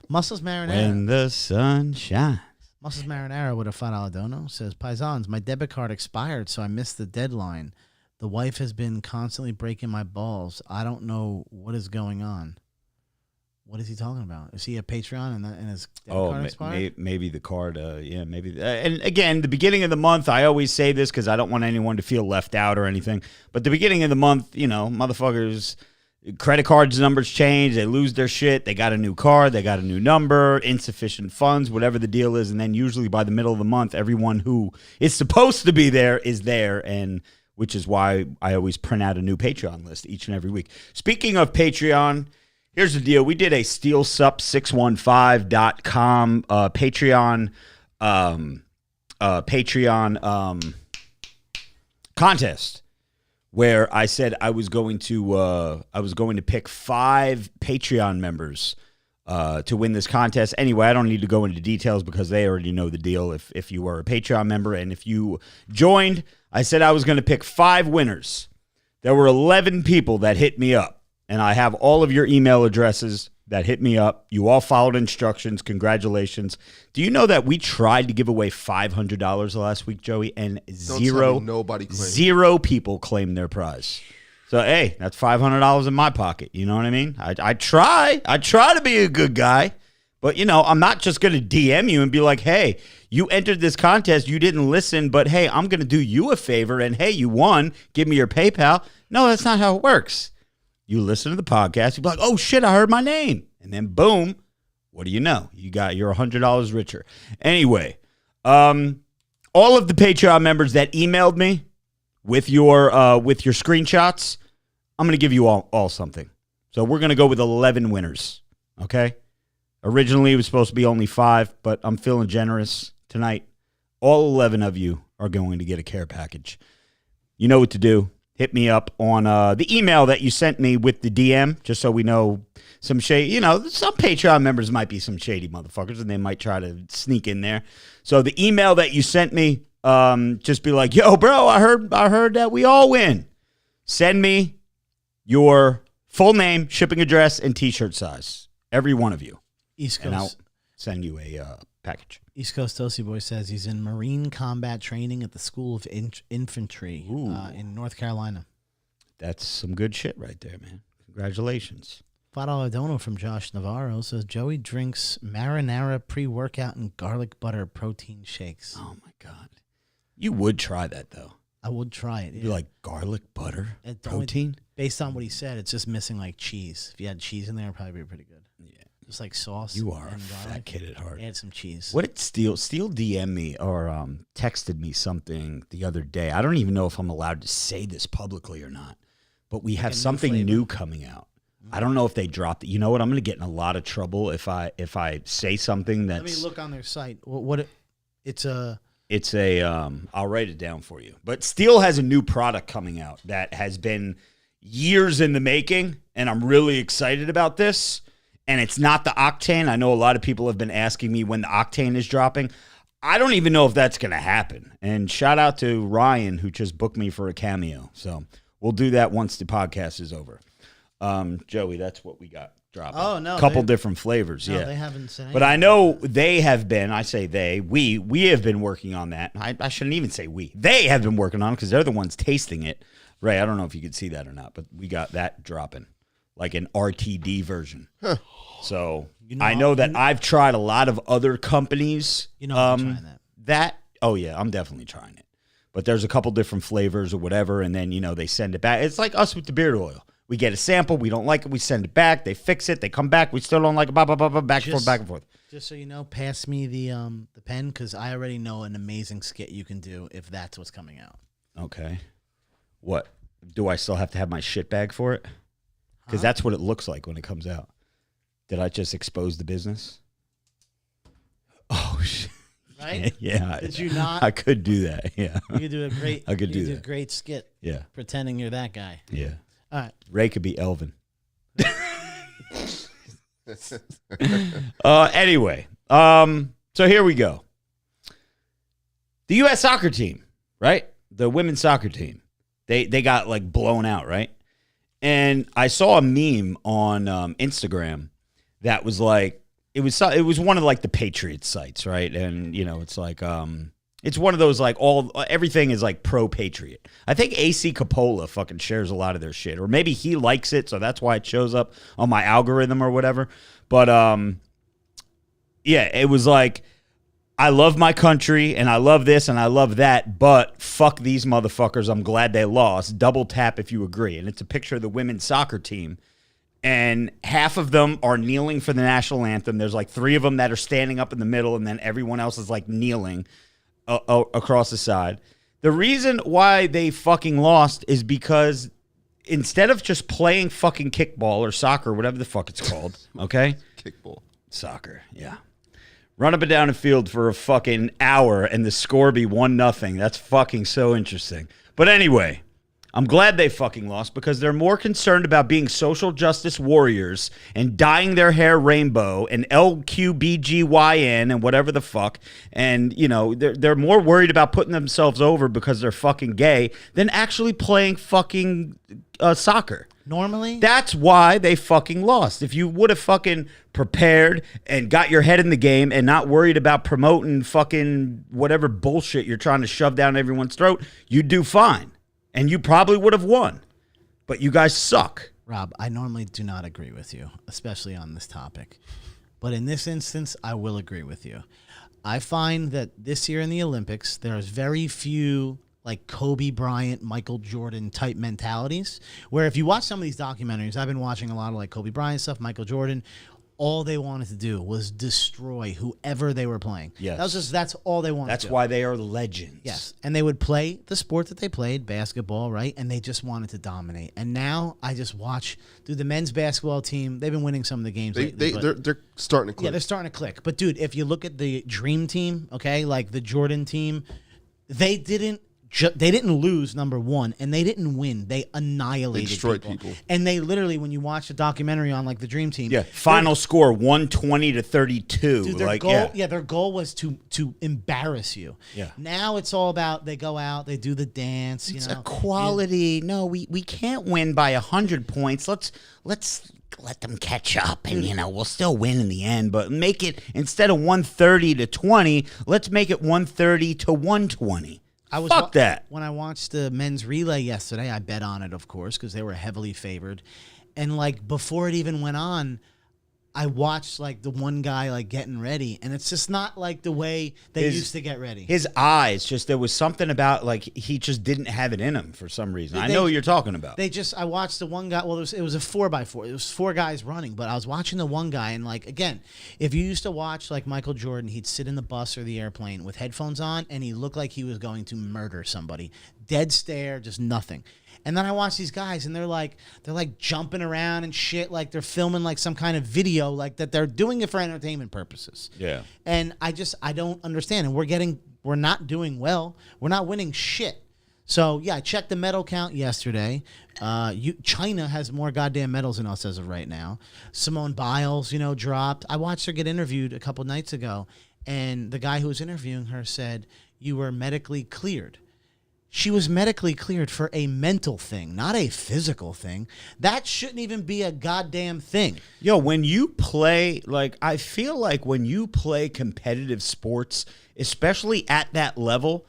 S1: Muscles Marinara.
S2: When the sun shines.
S1: Muscles Marinara with a $5 dono says, Paisans, my debit card expired, so I missed the deadline. The wife has been constantly breaking my balls. I don't know what is going on. What is he talking about? Is he a Patreon and his debit card expired?
S2: Maybe the card. Yeah, maybe. And again, the beginning of the month, I always say this because I don't want anyone to feel left out or anything. But the beginning of the month, motherfuckers, credit cards numbers change. They lose their shit. They got a new card. They got a new number. Insufficient funds, whatever the deal is. And then usually by the middle of the month, everyone who is supposed to be there is there. And which is why I always print out a new Patreon list each and every week. Speaking of Patreon, here's the deal. We did a SteelSup615.com Patreon contest where I said I was going to pick 5 Patreon members to win this contest. Anyway, I don't need to go into details because they already know the deal if you were a Patreon member. And if you joined, I said I was going to pick 5 winners. There were 11 people that hit me up. And I have all of your email addresses that hit me up. You all followed instructions. Congratulations. Do you know that we tried to give away $500 last week, Joey, and
S3: nobody claimed.
S2: 0 people claimed their prize. So, hey, that's $500 in my pocket. You know what I mean? I try to be a good guy. But, I'm not just going to DM you and be like, hey, you entered this contest. You didn't listen. But, hey, I'm going to do you a favor. And, hey, you won. Give me your PayPal. No, that's not how it works. You listen to the podcast, you'll be like, oh, shit, I heard my name. And then, boom, what do you know? You're $100 richer. Anyway, all of the Patreon members that emailed me with your screenshots, I'm going to give you all something. So we're going to go with 11 winners, okay? Originally, it was supposed to be only 5, but I'm feeling generous tonight. All 11 of you are going to get a care package. You know what to do. Hit me up on the email that you sent me with the DM, just so we know some shady. You know, some Patreon members might be some shady motherfuckers, and they might try to sneak in there. So the email that you sent me, just be like, yo, bro, I heard that we all win. Send me your full name, shipping address, and T-shirt size. Every one of you.
S1: East Coast.
S2: And I'll send you a package.
S1: East Coast Toasty Boy says he's in Marine combat training at the School of Infantry in North Carolina.
S2: That's some good shit right there, man. Congratulations.
S1: $5 dono from Josh Navarro says Joey drinks marinara pre-workout and garlic butter protein shakes.
S2: Oh, my God. You would try that, though.
S1: I would try it.
S2: You like garlic butter protein?
S1: Based on what he said, it's just missing like cheese. If you had cheese in there, it'd probably be pretty good.
S2: Yeah.
S1: Just like sauce.
S2: You are a
S1: and garlic.
S2: fat kid at heart.
S1: Add some cheese.
S2: What did Steele DM'd me or texted me something the other day? I don't even know if I'm allowed to say this publicly or not, but we have something new coming out. I don't know if they dropped it. You know what? I'm going to get in a lot of trouble if I say something that's.
S1: Let me look on their site. It's a.
S2: I'll write it down for you. But Steele has a new product coming out that has been years in the making, and I'm really excited about this. And it's not the Octane. I know a lot of people have been asking me when the Octane is dropping. I don't even know if that's going to happen. And shout out to Ryan, who just booked me for a cameo. So we'll do that once the podcast is over. Joey, that's what we got dropping.
S1: Oh, no.
S2: A couple different flavors,
S1: No,
S2: yeah.
S1: they haven't said anything.
S2: But I know they have been, I say they, we have been working on that. I shouldn't even say we. They have been working on it because they're the ones tasting it. Ray, I don't know if you could see that or not, but we got that dropping. Like an RTD version. Huh. So I know that I've tried a lot of other companies.
S1: I'm trying that.
S2: Oh yeah, I'm definitely trying it. But there's a couple different flavors or whatever, and then, they send it back. It's like us with the beard oil. We get a sample, we don't like it, we send it back, they fix it, they come back, we still don't like it, back and forth.
S1: Just so you know, pass me the pen, because I already know an amazing skit you can do if that's what's coming out.
S2: Okay. What? Do I still have to have my shit bag for it? Because that's what it looks like when it comes out. Did I just expose the business? Oh, shit.
S1: Right?
S2: Yeah.
S1: Did you not?
S2: I could do that, yeah.
S1: You could do a great
S2: I could do
S1: a
S2: that.
S1: great skit.
S2: Yeah.
S1: Pretending you're that guy.
S2: Yeah.
S1: All right.
S2: Ray could be Elvin. Anyway, so here we go. The U.S. soccer team, right? The women's soccer team. They got like blown out, right? And I saw a meme on Instagram that was like, it was one of like the Patriots sites, right? And it's like it's one of those like everything is like pro-Patriot. I think AC Coppola fucking shares a lot of their shit, or maybe he likes it, so that's why it shows up on my algorithm or whatever. But yeah, it was like, I love my country, and I love this, and I love that, but fuck these motherfuckers. I'm glad they lost. Double tap if you agree. And it's a picture of the women's soccer team, and half of them are kneeling for the national anthem. There's like 3 of them that are standing up in the middle, and then everyone else is like kneeling across the side. The reason why they fucking lost is because instead of just playing fucking kickball or soccer, whatever the fuck it's called, okay?
S3: Kickball.
S2: Soccer, yeah. Run up and down the field for a fucking hour and the score be 1-0. That's fucking so interesting. But anyway, I'm glad they fucking lost because they're more concerned about being social justice warriors and dyeing their hair rainbow and LQBGYN and whatever the fuck. And, they're more worried about putting themselves over because they're fucking gay than actually playing fucking soccer.
S1: Normally?
S2: That's why they fucking lost. If you would have fucking prepared and got your head in the game and not worried about promoting fucking whatever bullshit you're trying to shove down everyone's throat, you'd do fine. And you probably would have won. But you guys suck.
S1: Rob, I normally do not agree with you, especially on this topic. But in this instance, I will agree with you. I find that this year in the Olympics, there's very few like Kobe Bryant, Michael Jordan type mentalities, where if you watch some of these documentaries, I've been watching a lot of like Kobe Bryant stuff, Michael Jordan, all they wanted to do was destroy whoever they were playing.
S2: Yes.
S1: That's all they wanted
S2: That's
S1: to do.
S2: why they are legends.
S1: Yes. And they would play the sport that they played, basketball, right? And they just wanted to dominate. And now I just watch, dude, the men's basketball team, they've been winning some of the games lately.
S3: They're starting to click.
S1: Yeah, they're starting to click. But, dude, if you look at the Dream Team, okay, like the Jordan team, they didn't lose, number one, and they didn't win. They annihilated
S3: destroyed people.
S1: And they literally, when you watch the documentary on like the Dream Team,
S2: final score 120-32.
S1: dude, their goal, their goal was to embarrass you.
S2: Yeah.
S1: Now it's all about they go out, they do the dance.
S2: It's
S1: you know,
S2: equality. No, we can't win by 100 points. Let's let them catch up, and we'll still win in the end. But make it, instead of 130-20, let's make it 130-120. Fuck that.
S1: When I watched the men's relay yesterday, I bet on it, of course, because they were heavily favored. And, like, before it even went on, I watched, like, the one guy, like, getting ready. And it's just not, like, the way they used to get ready.
S2: His eyes, just there was something about, like, he just didn't have it in him for some reason. I know what you're talking about.
S1: I watched the one guy, well, it was a 4x4. It was 4 guys running. But I was watching the one guy, and, like, again, if you used to watch, like, Michael Jordan, he'd sit in the bus or the airplane with headphones on, and he looked like he was going to murder somebody. Dead stare, just nothing. And then I watch these guys, and they're like jumping around and shit, like they're filming like some kind of video, like that they're doing it for entertainment purposes.
S2: Yeah.
S1: And I don't understand. And we're not doing well. We're not winning shit. So yeah, I checked the medal count yesterday. China has more goddamn medals than us as of right now. Simone Biles, dropped. I watched her get interviewed a couple nights ago, and the guy who was interviewing her said, "You were medically cleared." She was medically cleared for a mental thing, not a physical thing. That shouldn't even be a goddamn thing.
S2: Yo, when you play, like, I feel like when you play competitive sports, especially at that level,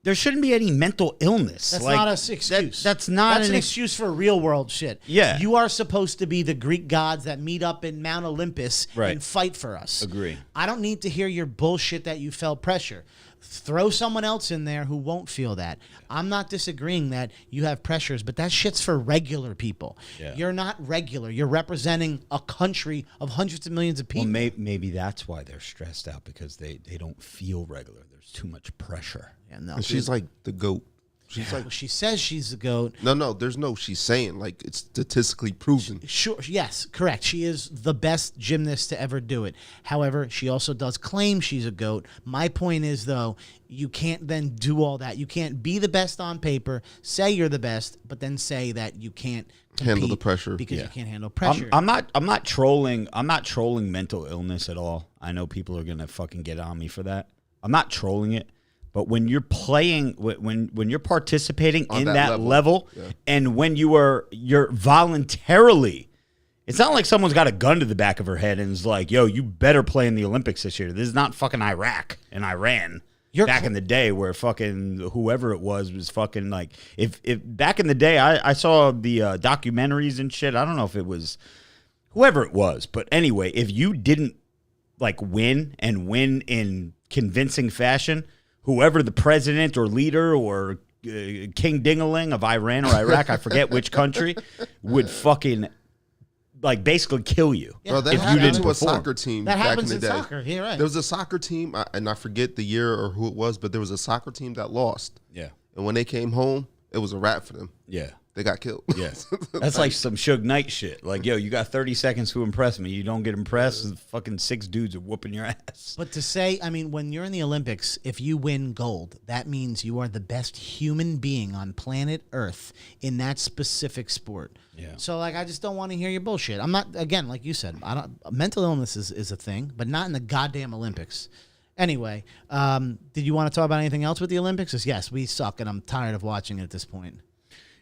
S2: there shouldn't be any mental illness.
S1: That's
S2: like,
S1: not an excuse.
S2: That's not
S1: an excuse for real world shit.
S2: Yeah.
S1: You are supposed to be the Greek gods that meet up in Mount Olympus and fight for us.
S2: Agree.
S1: I don't need to hear your bullshit that you felt pressure. Throw someone else in there who won't feel that. I'm not disagreeing that you have pressures, but that shit's for regular people.
S2: Yeah.
S1: You're not regular. You're representing a country of hundreds of millions of people.
S2: Well, maybe that's why they're stressed out, because they don't feel regular. There's too much pressure.
S1: Yeah, no,
S3: And she's like the GOAT. She's like,
S1: well, she says she's the GOAT.
S3: no, there's no she's saying, like, it's statistically proven.
S1: Sure, yes, correct. She is the best gymnast to ever do it. However, she also does claim she's a GOAT. My point is, though, you can't then do all that. You can't be the best on paper, say you're the best, but then say that you can't
S3: Handle the pressure.
S1: because you can't handle pressure.
S2: I'm not trolling mental illness at all. I know people are gonna fucking get on me for that. I'm not trolling it. But when you're playing, when you're participating
S3: On
S2: in
S3: that
S2: that level,
S3: yeah.
S2: and when you're voluntarily, it's not like someone's got a gun to the back of her head and is like, "Yo, you better play in the Olympics this year." This is not fucking Iraq and Iran. Back in the day, where fucking whoever it was fucking like, if back in the day, I saw the documentaries and shit. I don't know if it was whoever it was, but anyway, if you didn't like win in convincing fashion, whoever the president or leader or King Dingaling of Iran or Iraq, I forget which country, would fucking like basically kill you.
S3: Bro, that
S2: if
S3: happened
S2: you didn't
S3: to a
S2: perform.
S3: soccer team
S1: That
S3: back
S1: happens
S3: in the
S1: in
S3: day.
S1: soccer. Yeah, right.
S3: There was a soccer team, and I forget the year or who it was, but there was a soccer team that lost.
S2: Yeah.
S3: And when they came home, it was a wrap for them.
S2: Yeah.
S3: They got killed.
S2: Yeah. That's like some Suge Knight shit. Like, yo, you got 30 seconds to impress me. You don't get impressed, fucking 6 dudes are whooping your ass.
S1: But to say, I mean, when you're in the Olympics, if you win gold, that means you are the best human being on planet Earth in that specific sport.
S2: Yeah.
S1: So, like, I just don't want to hear your bullshit. I'm not, again, like you said, mental illness is a thing, but not in the goddamn Olympics. Anyway, did you want to talk about anything else with the Olympics? 'Cause yes, we suck, and I'm tired of watching it at this point.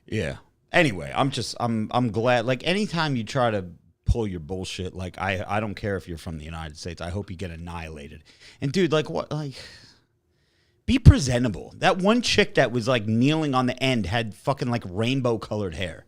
S2: Yeah. Anyway, I'm glad. Like, anytime you try to pull your bullshit, like, I don't care if you're from the United States. I hope you get annihilated. And dude, like, what, like, be presentable. That one chick that was like kneeling on the end had fucking like rainbow colored hair.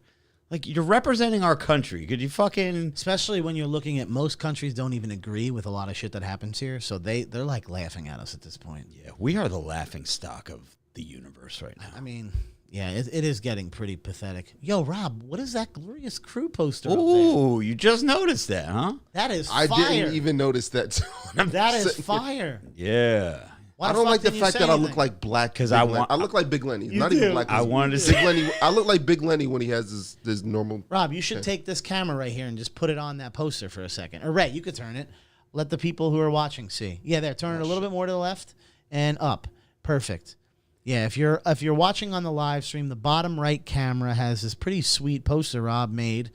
S2: Like, you're representing our country. Could you fucking...
S1: Especially when you're looking at most countries don't even agree with a lot of shit that happens here, so they're like laughing at us at this point.
S2: Yeah, we are the laughing stock of the universe right now.
S1: I mean, Yeah, it is getting pretty pathetic. Yo, Rob, what is that glorious crew poster up there?
S2: Ooh, you just noticed that, huh?
S1: That is
S3: I
S1: fire.
S3: didn't even notice that.
S1: That is fire.
S2: Yeah.
S1: Why
S3: I don't
S1: fuck
S3: like the
S1: didn't you
S3: fact
S1: say
S3: that I
S1: anything?
S3: look like black.
S2: 'Cause
S3: Big
S2: I
S3: Lenny.
S2: want-
S3: I look like Big Lenny.
S1: You
S3: Not
S1: do.
S3: even black.
S2: I wanted to
S3: Big
S2: say.
S3: Lenny. I look like Big Lenny when he has this normal.
S1: Rob, you should take this camera right here and just put it on that poster for a second. Or Ray, you could turn it. Let the people who are watching see. Yeah, there. Turn it a little bit more to the left and up. Perfect. Yeah, if you're watching on the live stream, the bottom right camera has this pretty sweet poster Rob made.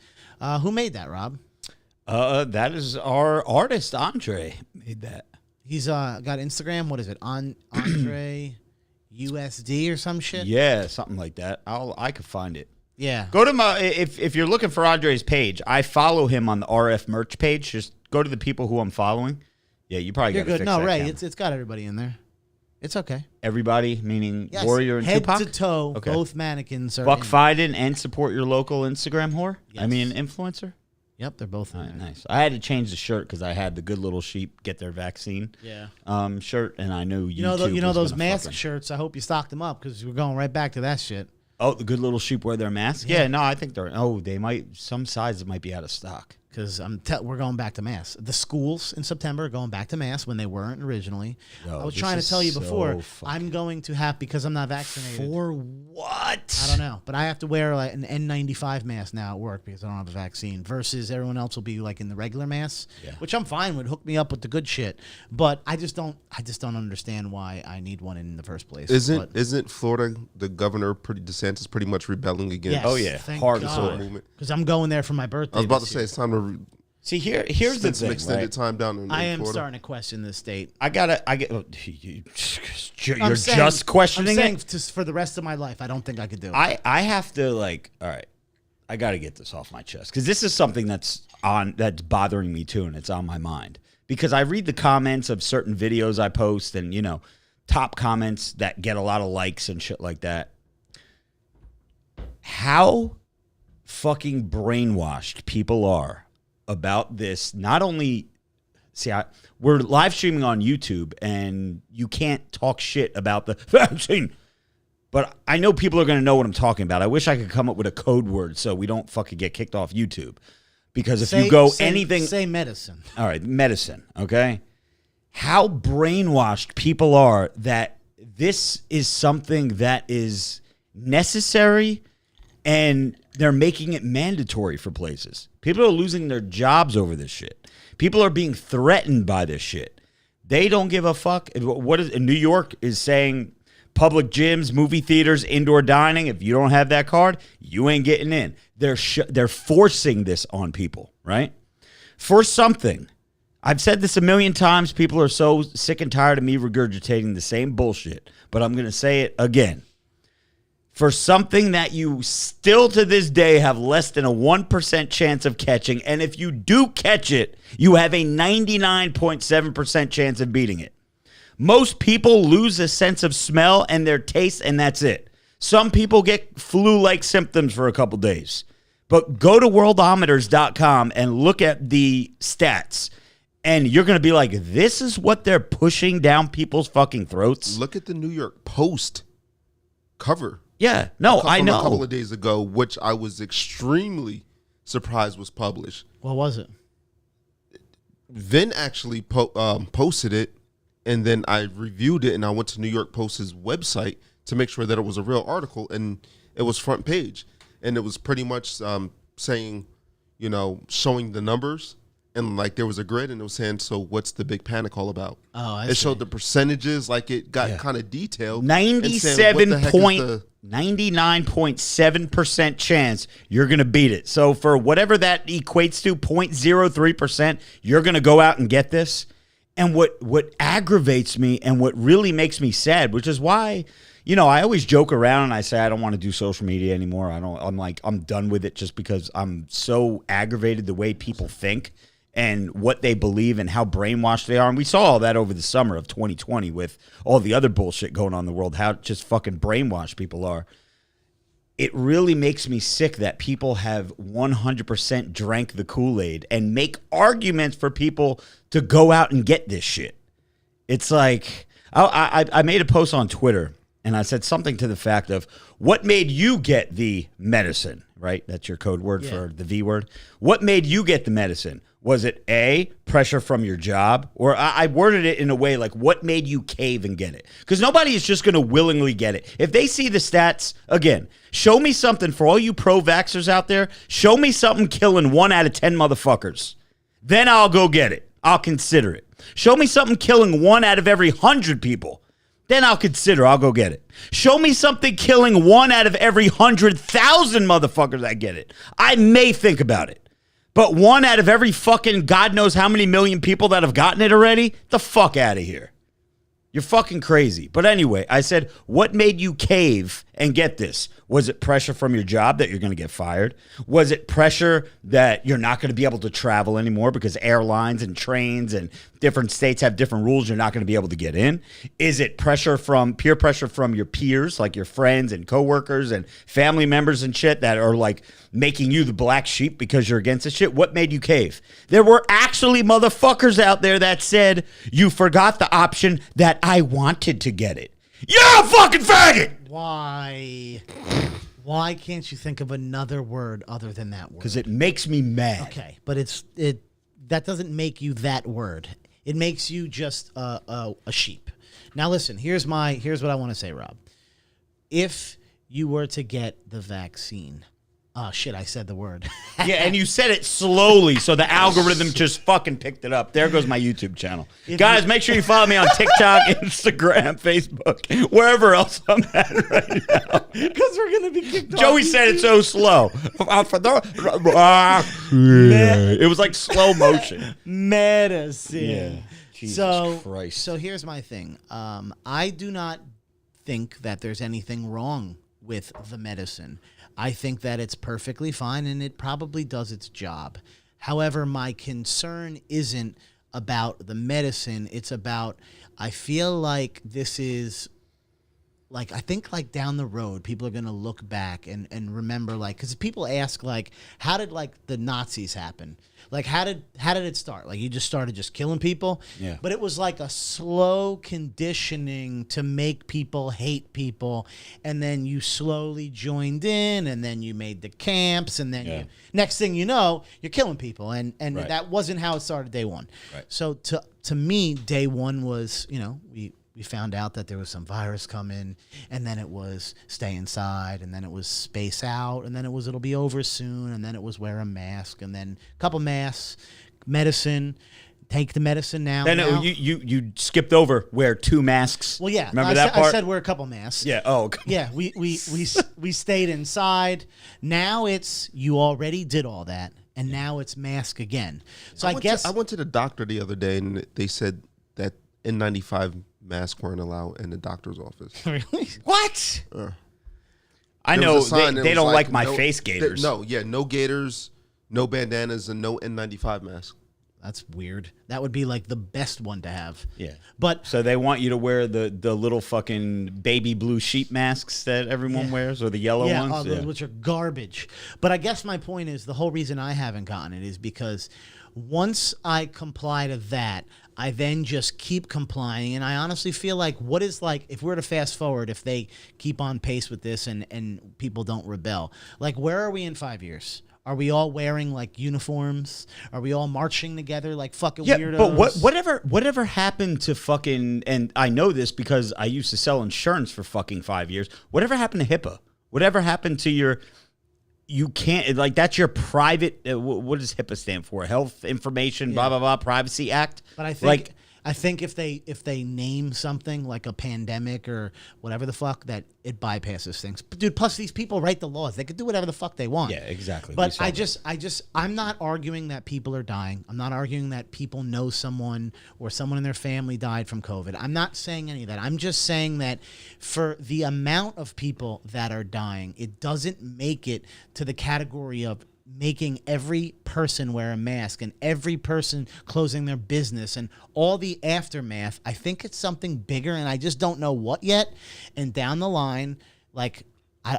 S1: Who made that, Rob?
S2: That is our artist, Andre, made that.
S1: He's got Instagram. What is it? Andre USD or some shit?
S2: Yeah, something like that. I could find it.
S1: Yeah.
S2: Go to my if you're looking for Andre's page, I follow him on the RF merch page. Just go to the people who I'm following. Yeah, you probably
S1: You're
S2: got to
S1: good.
S2: fix
S1: No,
S2: that
S1: Ray,
S2: camera.
S1: it's got everybody in there. It's okay.
S2: Everybody, meaning
S1: Yes.
S2: Warrior and
S1: Head
S2: Tupac?
S1: to toe,
S2: Okay.
S1: both mannequins are
S2: Buck
S1: in.
S2: Fiden and support your local Instagram whore? I
S1: Yes.
S2: mean, influencer?
S1: Yep, they're both in
S2: All right,
S1: there.
S2: nice. I had to change the shirt because I had the Good Little Sheep get their vaccine
S1: Yeah.
S2: shirt, and I knew
S1: You know,
S2: YouTube was
S1: those
S2: gonna
S1: mask
S2: fucking-
S1: shirts. I hope you stocked them up because we're going right back to that shit.
S2: Oh, the Good Little Sheep wear their mask? Yeah, no, I think they're. Oh, they might. Some sizes might be out of stock.
S1: Because we're going back to mass. The schools in September are going back to mass when they weren't originally.
S2: Yo,
S1: I was
S2: this
S1: trying to
S2: is
S1: tell you
S2: so
S1: before.
S2: fucking-
S1: I'm going to have because I'm not vaccinated.
S2: For what?
S1: I don't know, but I have to wear like an N95 mask now at work because I don't have a vaccine. Versus everyone else will be like in the regular mask,
S2: Yeah.
S1: which I'm fine with. Hook me up with the good shit. But I just don't understand why I need one in the first place.
S3: Isn't Florida the governor DeSantis pretty much rebelling against?
S1: Yes,
S2: Oh, yeah.
S1: thank
S2: Hardcore
S1: God.
S3: movement.
S1: Because I'm going there for my birthday.
S3: I was about to
S1: this
S3: say
S1: year.
S3: it's time to
S2: See, here's the
S3: spend some
S2: thing,
S3: extended
S2: right?
S3: time down in
S1: I am
S3: Florida.
S1: starting to question this state.
S2: I get. Oh, you're
S1: I'm saying-
S2: just questioning
S1: I'm saying
S2: it.
S1: just for the rest of my life, I don't think I could do it.
S2: I have to like. All right, I got to get this off my chest because this is something that's bothering me too, and it's on my mind because I read the comments of certain videos I post, and top comments that get a lot of likes and shit like that. How fucking brainwashed people are about this. Not only we're live streaming on YouTube and you can't talk shit about the vaccine, but I know people are going to know what I'm talking about. I wish I could come up with a code word so we don't fucking get kicked off YouTube, because if you go anything,
S1: say medicine.
S2: all right, medicine, okay? How brainwashed people are that this is something that is necessary and they're making it mandatory for places. People are losing their jobs over this shit. People are being threatened by this shit. They don't give a fuck. New York is saying public gyms, movie theaters, indoor dining, if you don't have that card, you ain't getting in. They're forcing this on people, right? For something. I've said this a million times. People are so sick and tired of me regurgitating the same bullshit, but I'm going to say it again. For something that you still to this day have less than a 1% chance of catching, and if you do catch it, you have a 99.7% chance of beating it. Most people lose a sense of smell and their taste, and that's it. Some people get flu-like symptoms for a couple days. But go to worldometers.com and look at the stats, and you're going to be like, this is what they're pushing down people's fucking throats?
S3: Look at the New York Post cover.
S2: Yeah, no, I
S3: From
S2: know.
S3: a couple of days ago, which I was extremely surprised was published.
S1: What was it?
S3: Vin actually posted it, and then I reviewed it, and I went to New York Post's website to make sure that it was a real article, and it was front page, and it was pretty much saying, showing the numbers, and like there was a grid, and it was saying, so what's the big panic all about?
S1: Oh, I
S3: it
S1: see.
S3: showed the percentages, like it got kind of detailed. and saying, what the heck is
S2: 99.7% chance you're going to beat it. So for whatever that equates to, 0.03%, you're going to go out and get this. And what aggravates me and what really makes me sad, which is why, I always joke around and I say I don't want to do social media anymore. I'm done with it just because I'm so aggravated the way people think and what they believe and how brainwashed they are. And we saw all that over the summer of 2020 with all the other bullshit going on in the world, how just fucking brainwashed people are. It really makes me sick that people have 100% drank the Kool-Aid and make arguments for people to go out and get this shit. It's like, I made a post on Twitter and I said something to the fact of, what made you get the medicine, right? That's your code word for the V word. What made you get the medicine? Was it A, pressure from your job? Or I worded it in a way like, what made you cave and get it? Because nobody is just going to willingly get it. If they see the stats, again, show me something for all you pro-vaxxers out there. Show me something killing 1 out of 10 motherfuckers. Then I'll go get it. I'll consider it. Show me something killing 1 out of every 100 people. Then I'll go get it. Show me something killing 1 out of every 100,000 motherfuckers that get it. I may think about it. But 1 out of every fucking God knows how many million people that have gotten it already, the fuck out of here. You're fucking crazy. But anyway, I said, what made you cave and get this? Was it pressure from your job that you're going to get fired? Was it pressure that you're not going to be able to travel anymore because airlines and trains and different states have different rules you're not going to be able to get in? Is it pressure from peer pressure from your peers, like your friends and coworkers and family members and shit that are like making you the black sheep because you're against this shit? What made you cave? There were actually motherfuckers out there that said, you forgot the option that I wanted to get it. You're a fucking faggot!
S1: Why can't you think of another word other than that word?
S2: Because it makes me mad.
S1: Okay, but that doesn't make you that word. It makes you just a sheep. Now listen, here's what I want to say, Rob. If you were to get the vaccine, oh shit, I said the word.
S2: Yeah, and you said it slowly, so the algorithm just fucking picked it up. There goes my YouTube channel. Guys, make sure you follow me on TikTok, Instagram, Facebook, wherever else I'm at right now.
S1: Because we're going to be kicked off.
S2: Joey said it so slow. It was like slow motion.
S1: Medicine.
S2: Yeah. Jesus Christ.
S1: So here's my thing. I do not think that there's anything wrong with the medicine. I think that it's perfectly fine and it probably does its job. However, my concern isn't about the medicine. It's about, I feel like this is, like, I think like down the road, people are going to look back and remember, like, because people ask, like, how did like the Nazis happen? Like, how did it start? Like, you just started just killing people?
S2: Yeah.
S1: But it was like a slow conditioning to make people hate people. And then you slowly joined in, and then you made the camps, and then next thing you know, you're killing people. And
S2: Right.
S1: that wasn't how it started day one.
S2: Right.
S1: So to me, day one was, we found out that there was some virus coming, and then it was stay inside, and then it was space out, and then it was it'll be over soon, and then it was wear a mask, and then a couple masks, medicine, take the medicine now.
S2: Then
S1: now.
S2: you skipped over wear 2 masks.
S1: Well, yeah,
S2: Remember that part?
S1: I said wear a couple masks.
S2: Yeah. Oh.
S1: Yeah, we stayed inside. Now it's you already did all that, and now it's mask again. So I guess
S3: I went to the doctor the other day, and they said that N95 masks weren't allowed in the doctor's office.
S1: Really?
S2: What? I
S3: There
S2: know
S3: was a sign that
S2: they
S3: was
S2: don't like my
S3: no-
S2: face gaiters.
S3: No gaiters, no bandanas, and no N95 masks.
S1: That's weird. That would be like the best one to have.
S2: Yeah.
S1: But
S2: So they want you to wear the little fucking baby blue sheep masks that everyone wears, or the yellow ones.
S1: which are garbage. But I guess my point is the whole reason I haven't gotten it is because once I comply to that, I then just keep complying. And I honestly feel like what is like, if we were to fast forward, if they keep on pace with this and people don't rebel, like where are we in 5 years? Are we all wearing like uniforms? Are we all marching together like fucking weirdos?
S2: But whatever happened to fucking, and I know this because I used to sell insurance for fucking 5 years. Whatever happened to HIPAA? Whatever happened to you can't, like, that's your private, what does HIPAA stand for? Health Information, blah, blah, blah, Privacy Act.
S1: But I think if they name something like a pandemic or whatever the fuck, that it bypasses things. But dude, plus these people write the laws. They could do whatever the fuck they want.
S2: Yeah, exactly.
S1: But I'm not arguing that people are dying. I'm not arguing that people know someone or someone in their family died from COVID. I'm not saying any of that. I'm just saying that for the amount of people that are dying, it doesn't make it to the category of making every person wear a mask and every person closing their business and all the aftermath. I think it's something bigger, and I just don't know what yet. And down the line, like,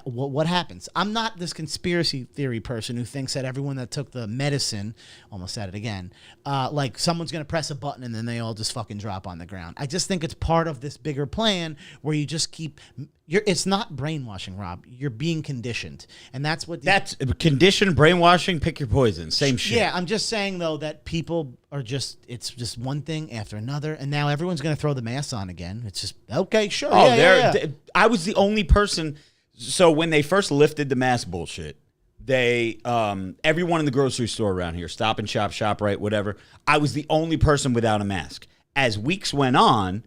S1: What happens? I'm not this conspiracy theory person who thinks that everyone that took the medicine, almost said it again, like someone's going to press a button and then they all just fucking drop on the ground. I just think it's part of this bigger plan where you just keep. It's not brainwashing, Rob. You're being conditioned, and that's what.
S2: That's conditioned brainwashing. Pick your poison. Same shit.
S1: Yeah, I'm just saying though that people are just. It's just one thing after another, and now everyone's going to throw the masks on again. It's just okay, sure.
S2: Oh,
S1: yeah.
S2: I was the only person. So when they first lifted the mask bullshit, they everyone in the grocery store around here, Stop and Shop, ShopRite, whatever, I was the only person without a mask. As weeks went on,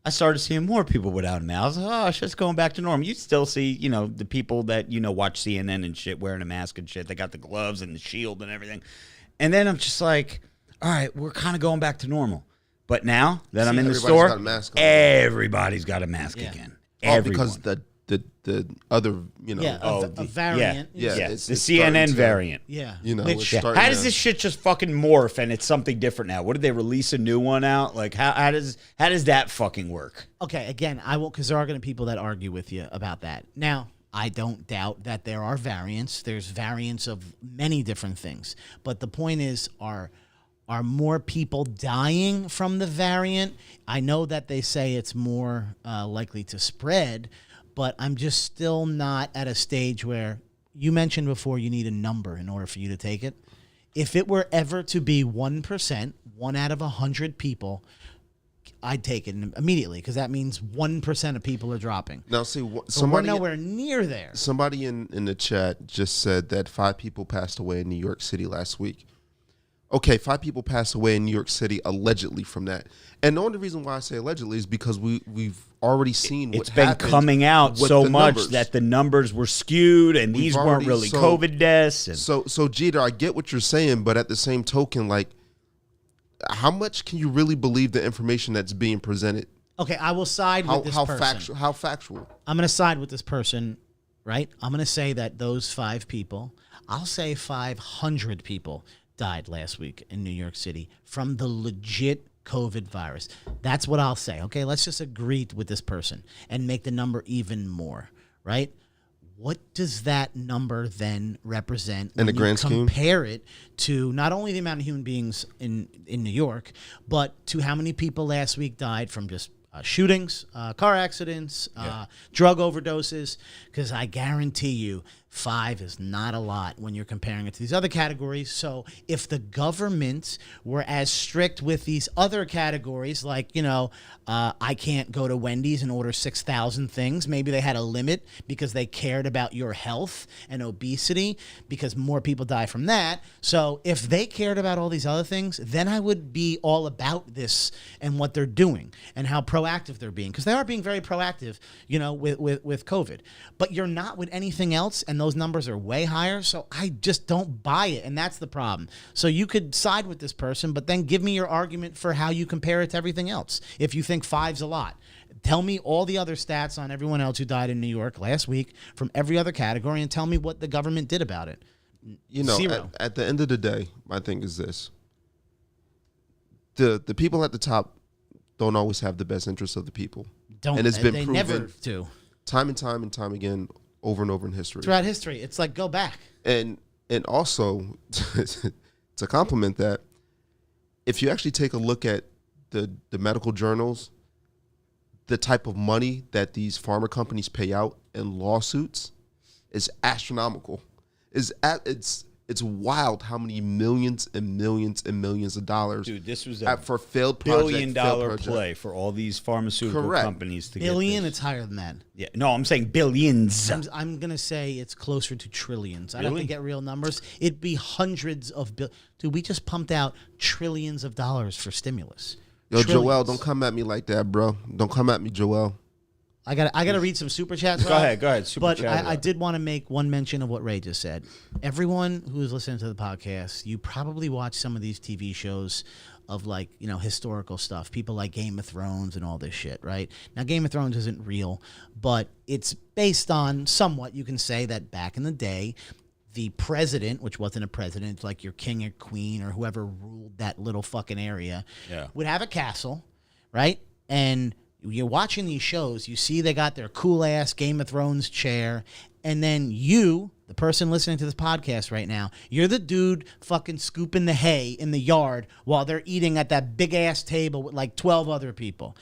S2: I started seeing more people without a mask. I was like, oh, it's just going back to normal. You still see, the people that, watch CNN and shit wearing a mask and shit. They got the gloves and the shield and everything. And then I'm just like, all right, we're kind of going back to normal. But now that I'm in the store, everybody's got a mask again.
S3: Because the other,
S1: a variant.
S3: Yeah,
S2: the
S3: it's
S2: CNN variant.
S1: Yeah.
S2: How does this shit just fucking morph and it's something different now? What did they release a new one out? Like how does that fucking work?
S1: Okay, again, I won't, because there are going to be people that argue with you about that. Now, I don't doubt that there are variants. There's variants of many different things. But the point is, are more people dying from the variant? I know that they say it's more likely to spread, but I'm just still not at a stage where you mentioned before you need a number in order for you to take it. If it were ever to be 1%, 1 out of 100 people, I'd take it immediately, because that means 1% of people are dropping.
S3: Now, see,
S1: we're nowhere near there.
S3: Somebody in the chat just said that 5 people passed away in New York City last week. Okay, 5 people passed away in New York City allegedly from that. And the only reason why I say allegedly is because we've already seen
S2: it's been coming out so much that the numbers were skewed and these weren't really COVID deaths. And
S3: so Jeter, I get what you're saying, but at the same token, like, how much can you really believe the information that's being presented?
S1: Okay, I will side with this person.
S3: How factual?
S1: I'm going to side with this person, right? I'm going to say that those 5 people, I'll say 500 people died last week in New York City from the legit COVID virus. That's what I'll say. Okay, let's just agree with this person and make the number even more, right? What does that number then represent
S3: in the grand scheme?
S1: Compare it to not only the amount of human beings in New York, but to how many people last week died from just shootings, car accidents, drug overdoses, because I guarantee you 5 is not a lot when you're comparing it to these other categories. So if the government were as strict with these other categories, like, I can't go to Wendy's and order 6,000 things. Maybe they had a limit because they cared about your health and obesity, because more people die from that. So if they cared about all these other things, then I would be all about this and what they're doing and how proactive they're being, because they are being very proactive, with COVID. But you're not with anything else, and those numbers are way higher. So I just don't buy it, and that's the problem. So you could side with this person, but then give me your argument for how you compare it to everything else. If you think 5's a lot, tell me all the other stats on everyone else who died in New York last week from every other category, and tell me what the government did about it. Zero.
S3: At the end of the day, my thing is this: the people at the top don't always have the best interests of the people.
S1: And it's been proven never do.
S3: Time and time again, over and over in history.
S1: Throughout history, it's like, go back.
S3: And also, to compliment that, if you actually take a look at the medical journals, the type of money that these pharma companies pay out in lawsuits is astronomical. It's wild how many millions and millions and millions of dollars.
S2: Dude, this was
S3: for failed
S2: $1 billion play for all these pharmaceutical companies to
S1: billion,
S2: get this.
S1: It's higher than that.
S2: Yeah, no, I'm saying billions.
S1: I'm gonna say it's closer to trillions. Really? I don't think get real numbers. It'd be hundreds of Dude, we just pumped out trillions of dollars for stimulus.
S3: Yo, trillions. Joel, don't come at me like that, bro. Don't come at me, Joel.
S1: I gotta read some super chats.
S2: Go ahead. Super chat.
S1: But I did want to make one mention of what Ray just said. Everyone who's listening to the podcast, you probably watch some of these TV shows of, like, historical stuff. People like Game of Thrones and all this shit, right? Now, Game of Thrones isn't real, but it's based on somewhat, you can say, that back in the day, the president, which wasn't a president, it's like your king or queen or whoever ruled that little fucking area, would have a castle, right? And You're watching these shows, you see they got their cool-ass Game of Thrones chair, and then you, the person listening to this podcast right now, you're the dude fucking scooping the hay in the yard while they're eating at that big-ass table with like 12 other people.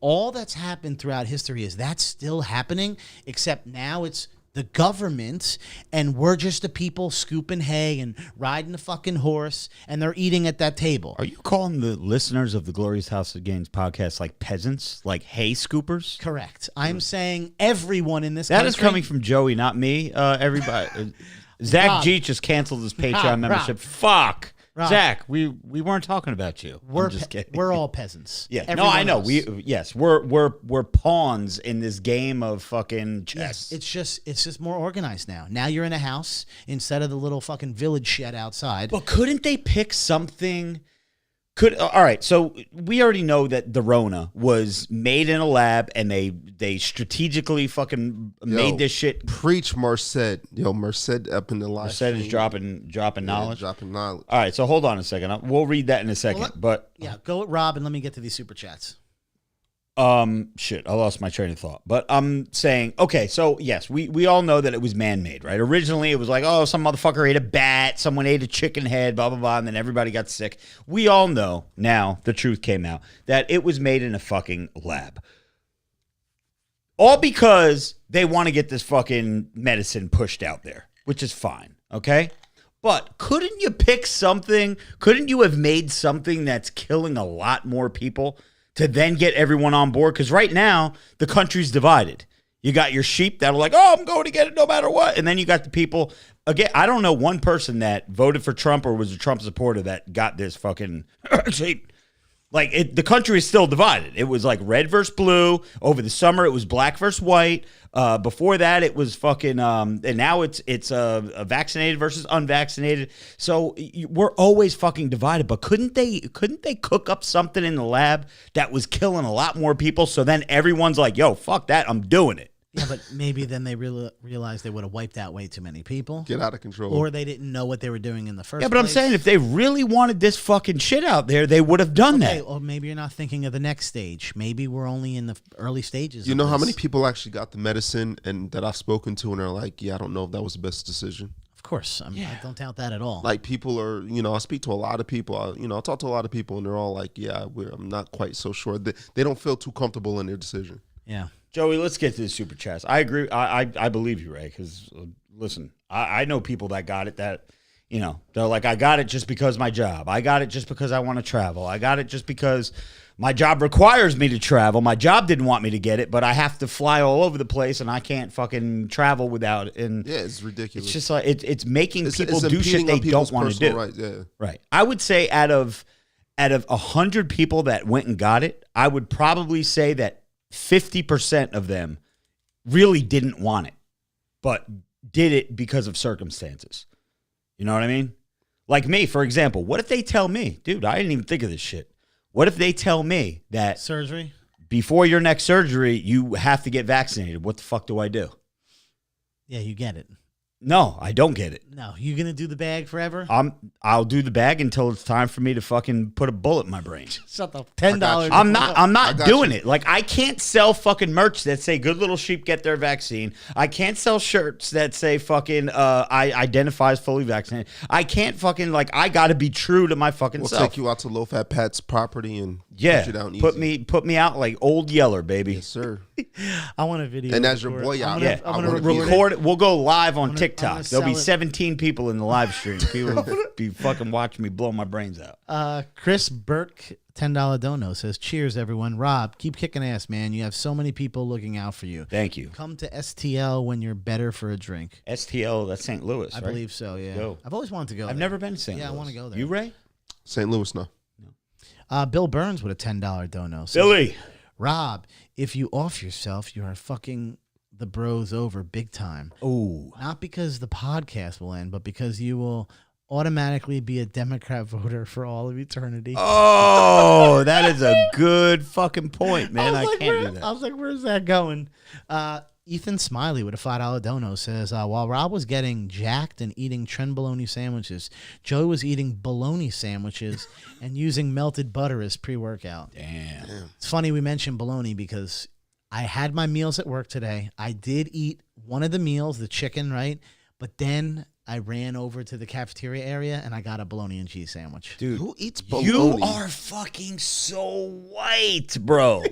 S1: All that's happened throughout history is that's still happening, except now it's the government, and we're just the people scooping hay and riding the fucking horse, and they're eating at that table.
S2: Are you calling the listeners of the Glorious House of Gainz podcast like peasants, like hay scoopers?
S1: Correct. I'm saying everyone in this
S2: That
S1: country.
S2: is coming from Joey, not me. Everybody. Zach
S1: Rob.
S2: G just canceled his Patreon
S1: Rob.
S2: membership. Fuck.
S1: Rob.
S2: Zach, we weren't talking about you. I'm just kidding.
S1: We're all peasants.
S2: Yeah,
S1: Every one
S2: I know.
S1: of us.
S2: We're pawns in this game of fucking chess.
S1: Yes, it's just more organized now. Now you're in a house instead of the little fucking village shed outside.
S2: But couldn't they pick something? All right, so we already know that the Rona was made in a lab, and they strategically fucking made this shit.
S3: Preach, Merced. Yo, Merced up in the live.
S2: Merced is dropping knowledge.
S3: Dropping knowledge.
S2: All right, so hold on a second. We'll read that in a second.
S1: Yeah, go with Rob and let me get to these super chats.
S2: Shit, I lost my train of thought. But I'm saying, okay, so yes, we all know that it was man-made, right? Originally, it was like, oh, some motherfucker ate a bat, someone ate a chicken head, blah, blah, blah, and then everybody got sick. We all know now, the truth came out, that it was made in a fucking lab. All because they want to get this fucking medicine pushed out there, which is fine, okay? But couldn't you pick something? Couldn't you have made something that's killing a lot more people to then get everyone on board? Because right now, the country's divided. You got your sheep that are like, oh, I'm going to get it no matter what. And then you got the people, again, I don't know one person that voted for Trump or was a Trump supporter that got this fucking sheep. Like, the country is still divided. It was like red versus blue. Over the summer, it was black versus white. Before that, it was fucking, and now it's a vaccinated versus unvaccinated. So we're always fucking divided. But couldn't they cook up something in the lab that was killing a lot more people? So then everyone's like, yo, fuck that, I'm doing it.
S1: Yeah, but maybe then they realized they would have wiped out way too many people.
S3: Get out of control.
S1: Or they didn't know what they were doing in the first place.
S2: Yeah, but I'm saying if they really wanted this fucking shit out there, they would have done that.
S1: Or maybe you're not thinking of the next stage. Maybe we're only in the early stages.
S3: You know how many people actually got the medicine and that I've spoken to and are like, yeah, I don't know if that was the best decision.
S1: Of course. I don't doubt that at all.
S3: Like people are, I speak to a lot of people. I talk to a lot of people and they're all like, yeah, I'm not quite so sure. They don't feel too comfortable in their decision.
S1: Yeah.
S2: Joey, let's get to the super chats. I agree. I believe you, Ray, because, listen, I know people that got it that, they're like, I got it just because my job. I got it just because I want to travel. I got it just because my job requires me to travel. My job didn't want me to get it, but I have to fly all over the place, and I can't fucking travel without it. And
S3: yeah, it's ridiculous.
S2: It's just like it's making people
S3: it's
S2: do shit they don't want to do.
S3: Rights, yeah.
S2: Right. I would say out of 100 people that went and got it, I would probably say that 50% of them really didn't want it, but did it because of circumstances. You know what I mean? Like me, for example. What if they tell me, dude, I didn't even think of this shit. What if they tell me that
S1: surgery
S2: before your next surgery, you have to get vaccinated? What the fuck do I do?
S1: Yeah, you get it.
S2: No, I don't get it.
S1: No, you gonna do the bag forever?
S2: I'll do the bag until it's time for me to fucking put a bullet in my brain.
S1: Shut up. $10.
S2: I'm not doing it. Like, I can't sell fucking merch that say "Good Little Sheep get their vaccine." I can't sell shirts that say fucking I identify as fully vaccinated. I can't fucking, like, I got to be true to my fucking
S3: We'll
S2: self.
S3: take you out to Low Fat Pat's property and
S2: Yeah,
S3: put you down easy.
S2: put me out like Old Yeller, baby.
S3: Yes, sir.
S1: I want a video.
S3: And as your boy out,
S2: Yeah,
S1: I'm gonna
S2: record it. We'll go live on
S1: I'm
S2: TikTok.
S1: gonna
S2: There'll be
S1: sell it.
S2: 17 people in the live stream. People will be fucking watching me blow my brains out.
S1: Chris Burke, $10 dono, says, cheers, everyone. Rob, keep kicking ass, man. You have so many people looking out for you.
S2: Thank you.
S1: Come to STL when you're better for a drink.
S2: STL, that's St. Louis,
S1: I
S2: right?
S1: believe so, yeah.
S2: Go.
S1: I've always wanted to go
S2: I've
S1: there.
S2: never been to St. Louis.
S1: Yeah, I want to go there.
S2: You, Ray?
S3: St. Louis, no.
S1: Bill Burns with a $10 dono. Says,
S2: Billy.
S1: Rob, if you off yourself, you are fucking the bros over big time.
S2: Ooh.
S1: Not because the podcast will end, but because you will automatically be a Democrat voter for all of eternity.
S2: Oh, that is a good fucking point, man. I can't do that.
S1: I was like, where's that going? Ethan Smiley with a $5 dono says, while Rob was getting jacked and eating trenbolone sandwiches, Joe was eating bologna sandwiches and using melted butter as pre-workout.
S2: Damn.
S1: It's funny we mentioned bologna because I had my meals at work today. I did eat one of the meals, the chicken, right? But then I ran over to the cafeteria area and I got a bologna and cheese sandwich.
S2: Dude,
S3: Who eats bologna?
S2: you are fucking so white, bro.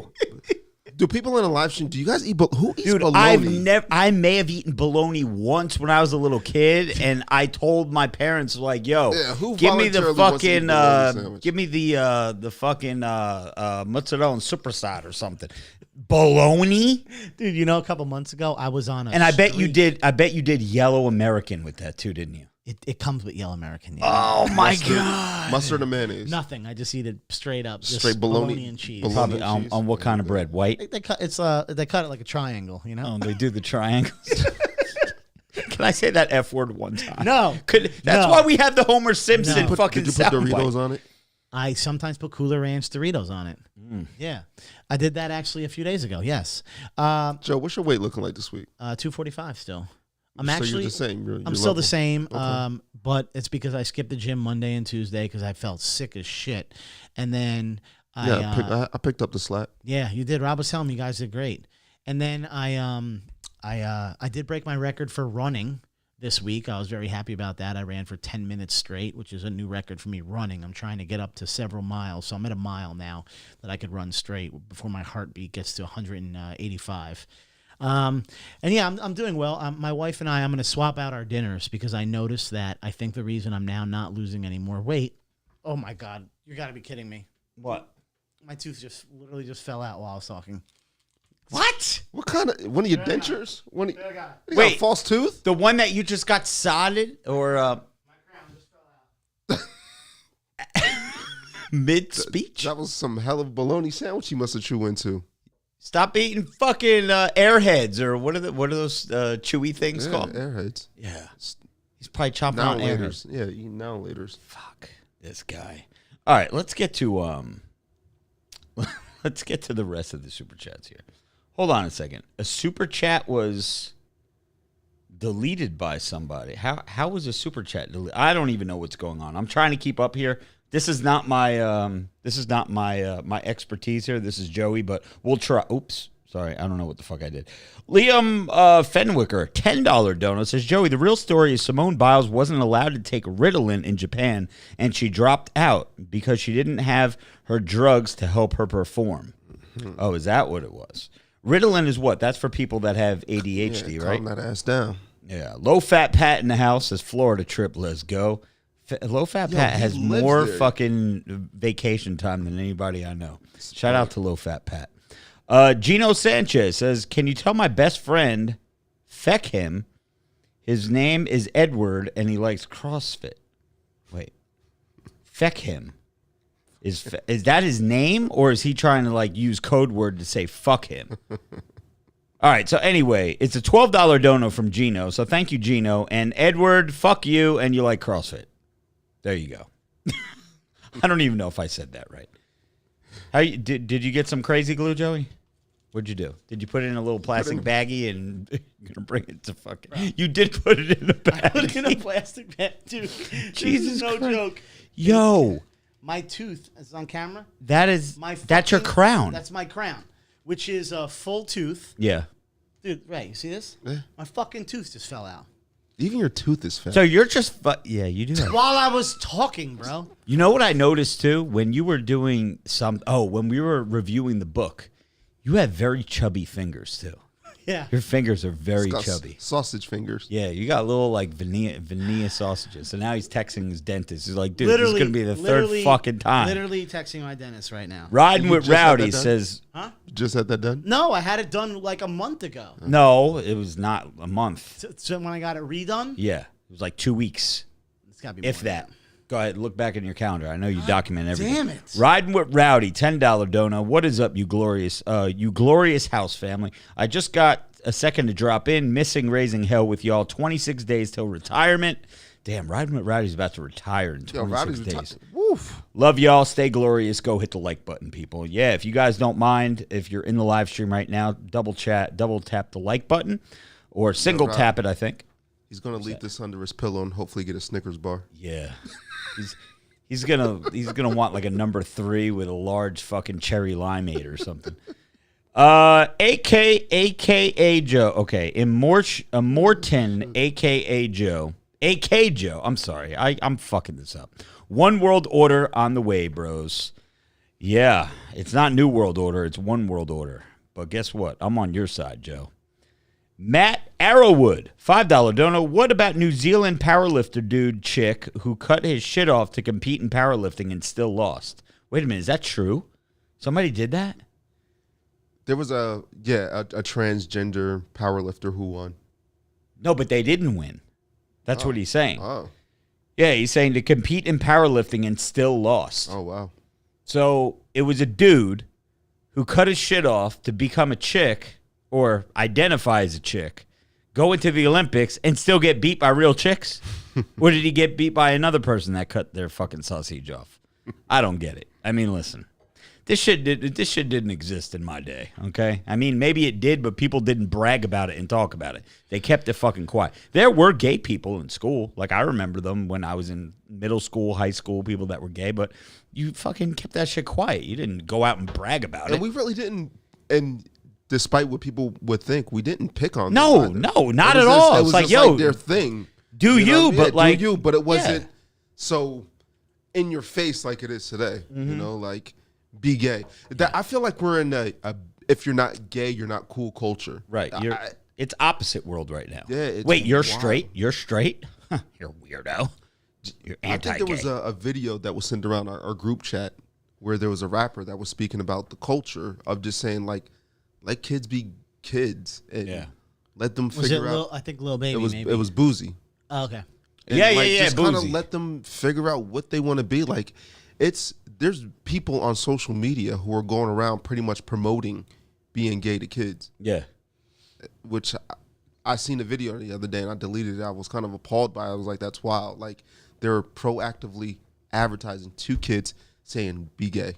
S3: Do people in a live stream? Do you guys eat? Who eats
S2: Dude,
S3: bologna?
S2: I may have eaten bologna once when I was a little kid, and I told my parents like, "Yo,
S3: Yeah, who
S2: give me the
S3: voluntarily wants to eat
S2: fucking,
S3: bologna sandwich?
S2: give me the fucking mozzarella and superside or something." Bologna,
S1: Dude, you know, a couple months ago, I was on a
S2: and I bet you
S1: street-
S2: did. I bet you did yellow American with that too, didn't you?
S1: It comes with Yellow American. Yeah.
S2: Oh my
S3: Mustard.
S2: god!
S3: Mustard and mayonnaise.
S1: Nothing. I just eat it straight up. Just
S3: Straight bologna-
S1: and cheese.
S3: bologna.
S2: Probably
S3: and cheese.
S2: on what kind of bread? White.
S1: They cut they cut it like a triangle, you know?
S2: Oh, they do the triangles. Can I say that F word one time?
S1: No.
S2: That's
S1: No.
S2: why we have the Homer Simpson
S1: No.
S2: fucking
S3: Did you put
S2: soundbite.
S3: Doritos on it?
S1: I sometimes put Cooler Ranch Doritos on it. Yeah. I did that actually a few days ago. Yes.
S3: Joe, what's your weight looking like this week?
S1: 245 still. I'm
S3: So
S1: actually
S3: you're the same. You're
S1: I'm still the
S3: level.
S1: same.
S3: Okay.
S1: But it's because I skipped the gym Monday and Tuesday because I felt sick as shit. And then
S3: I picked up the slack.
S1: yeah, you did. Rob was telling me you guys did great. And then I did break my record for running this week. I was very happy about that. I ran for 10 minutes straight, which is a new record for me running. I'm trying to get up to several miles. So I'm at a mile now that I could run straight before my heartbeat gets to 185. And yeah, I'm doing well. My wife and I'm going to swap out our dinners because I noticed that I think the reason I'm now not losing any more weight. Oh my God. You got to be kidding me.
S2: What?
S1: My tooth literally just fell out while I was talking.
S2: What?
S3: What kind of one of your dentures? You got a
S2: Wait.
S3: false tooth?
S2: The one that you just got sodded or
S1: My crown just fell out.
S2: mid speech?
S3: That was some hell of a bologna sandwich you must have chewed into.
S2: Stop eating fucking airheads or what are those chewy things
S3: Yeah,
S2: called?
S3: airheads.
S2: Yeah, he's probably chopping
S3: Now
S2: on airheads.
S3: laters. Yeah, eating now laters.
S2: Fuck this guy. All right, let's get to let's get to the rest of the super chats here. Hold on a second. A super chat was deleted by somebody. How was a super chat deleted? I don't even know what's going on. I'm trying to keep up here. This is not my my expertise here. This is Joey, but we'll try. Oops. Sorry, I don't know what the fuck I did. Liam Fenwicker, $10 donor, says, Joey, the real story is Simone Biles wasn't allowed to take Ritalin in Japan, and she dropped out because she didn't have her drugs to help her perform. Oh, is that what it was? Ritalin is what? That's for people that have ADHD,
S3: Yeah,
S2: right?
S3: calm that ass down.
S2: Yeah. Low-fat Pat in the house says, Florida trip, let's go. Low-fat Pat
S3: he
S2: has
S3: lives
S2: more
S3: there.
S2: fucking vacation time than anybody I know. Shout out to Low-fat Pat. Gino Sanchez says, can you tell my best friend, feck him, his name is Edward and he likes CrossFit. Wait. Feck him. Is that his name or is he trying to like use code word to say fuck him? All right, so anyway, it's a $12 dono from Gino. So thank you, Gino. And Edward, fuck you and you like CrossFit. There you go. I don't even know if I said that right. Did you get some crazy glue, Joey? What'd you do? Did you put it in a little plastic baggie and you're gonna bring it to fucking? You did put it in a bag.
S1: Put it in a plastic bag, dude.
S2: Jesus
S1: no
S2: Christ.
S1: joke.
S2: Yo,
S1: My tooth is on camera.
S2: that's your
S1: fucking-
S2: crown.
S1: That's my crown, which is a full tooth.
S2: Yeah.
S1: Dude, right, you see this?
S3: Yeah.
S1: My fucking tooth just fell out.
S3: Even your tooth is fat.
S2: So you're just yeah, you do that.
S1: While I was talking, bro.
S2: You know what I noticed too when you were doing when we were reviewing the book, you have very chubby fingers too.
S1: Yeah.
S2: Your fingers are very
S3: It's got
S2: chubby.
S3: Sausage fingers.
S2: Yeah, you got little like veneer sausages. So now he's texting his dentist. He's like, dude, this is gonna be the third fucking time.
S1: Literally texting my dentist right now.
S2: Riding
S3: You
S2: with
S3: just had
S2: Rowdy
S3: that done?
S2: says,
S1: Huh?
S3: You just had that done?
S1: No, I had it done like a month ago.
S2: no, it was not a month.
S1: So when I got it redone,
S2: Yeah, it was like 2 weeks,
S1: it's got to be
S2: if
S1: more than
S2: that. Go ahead, look back in your calendar. I know you document everything.
S1: damn it.
S2: Riding with Rowdy, $10 dono. What is up, you glorious house family? I just got a second to drop in. Missing raising hell with y'all. 26 days till retirement. Damn, Riding with Rowdy's about to retire in
S3: Yo,
S2: 26
S3: Rowdy's
S2: days.
S3: Woof.
S2: Love y'all. Stay glorious. Go hit the like button, people. Yeah, if you guys don't mind, if you're in the live stream right now, double tap the like button or single tap it, I think.
S3: He's going to leave this under his pillow and hopefully get a Snickers bar.
S2: Yeah. He's gonna want like a number 3 with a large fucking cherry limeade or something. AKA Joe. Okay, Immortan, AKA Joe. AK Joe. I'm sorry. I'm fucking this up. One World Order on the way, bros. Yeah, it's not New World Order. It's One World Order. But guess what? I'm on your side, Joe. Matt Arrowwood, $5 dono. What about New Zealand powerlifter dude chick who cut his shit off to compete in powerlifting and still lost? Wait a minute, is that true? Somebody did that?
S3: There was a transgender powerlifter who won.
S2: No, but they didn't win. That's what he's saying.
S3: Oh.
S2: Yeah, he's saying to compete in powerlifting and still lost.
S3: Oh, wow.
S2: So it was a dude who cut his shit off to become a chick or identify as a chick, go into the Olympics and still get beat by real chicks? Or did he get beat by another person that cut their fucking sausage off? I don't get it. I mean, listen, this shit didn't exist in my day, okay? I mean, maybe it did, but people didn't brag about it and talk about it. They kept it fucking quiet. There were gay people in school. Like, I remember them when I was in middle school, high school, people that were gay, but you fucking kept that shit quiet. You didn't go out and brag about it.
S3: And we really didn't, and despite what people would think, we didn't pick on
S2: No,
S3: them.
S2: not at all.
S3: It was
S2: like,
S3: just
S2: yo,
S3: like their thing.
S2: do you, but like,
S3: do you, but it wasn't so in your face like it is today. You know, like, be gay. That I feel like we're in a if you're not gay, you're not cool culture.
S2: Right. It's opposite world right now.
S3: Yeah. It's
S2: Wait, you're
S3: wild.
S2: straight? You're straight? You're a weirdo. You're anti-gay.
S3: I think there was a video that was sent around our group chat where there was a rapper that was speaking about the culture of just saying, like, let kids be kids and let them figure out.
S1: I think Lil Baby,
S3: it was Boozy.
S1: Oh, okay.
S3: And just kind of
S2: Boozy.
S3: let them figure out what they want to be. Like, there's people on social media who are going around pretty much promoting being gay to kids.
S2: Yeah.
S3: Which I seen a video the other day and I deleted it. I was kind of appalled by it. I was like, that's wild. Like, they're proactively advertising to kids saying be gay.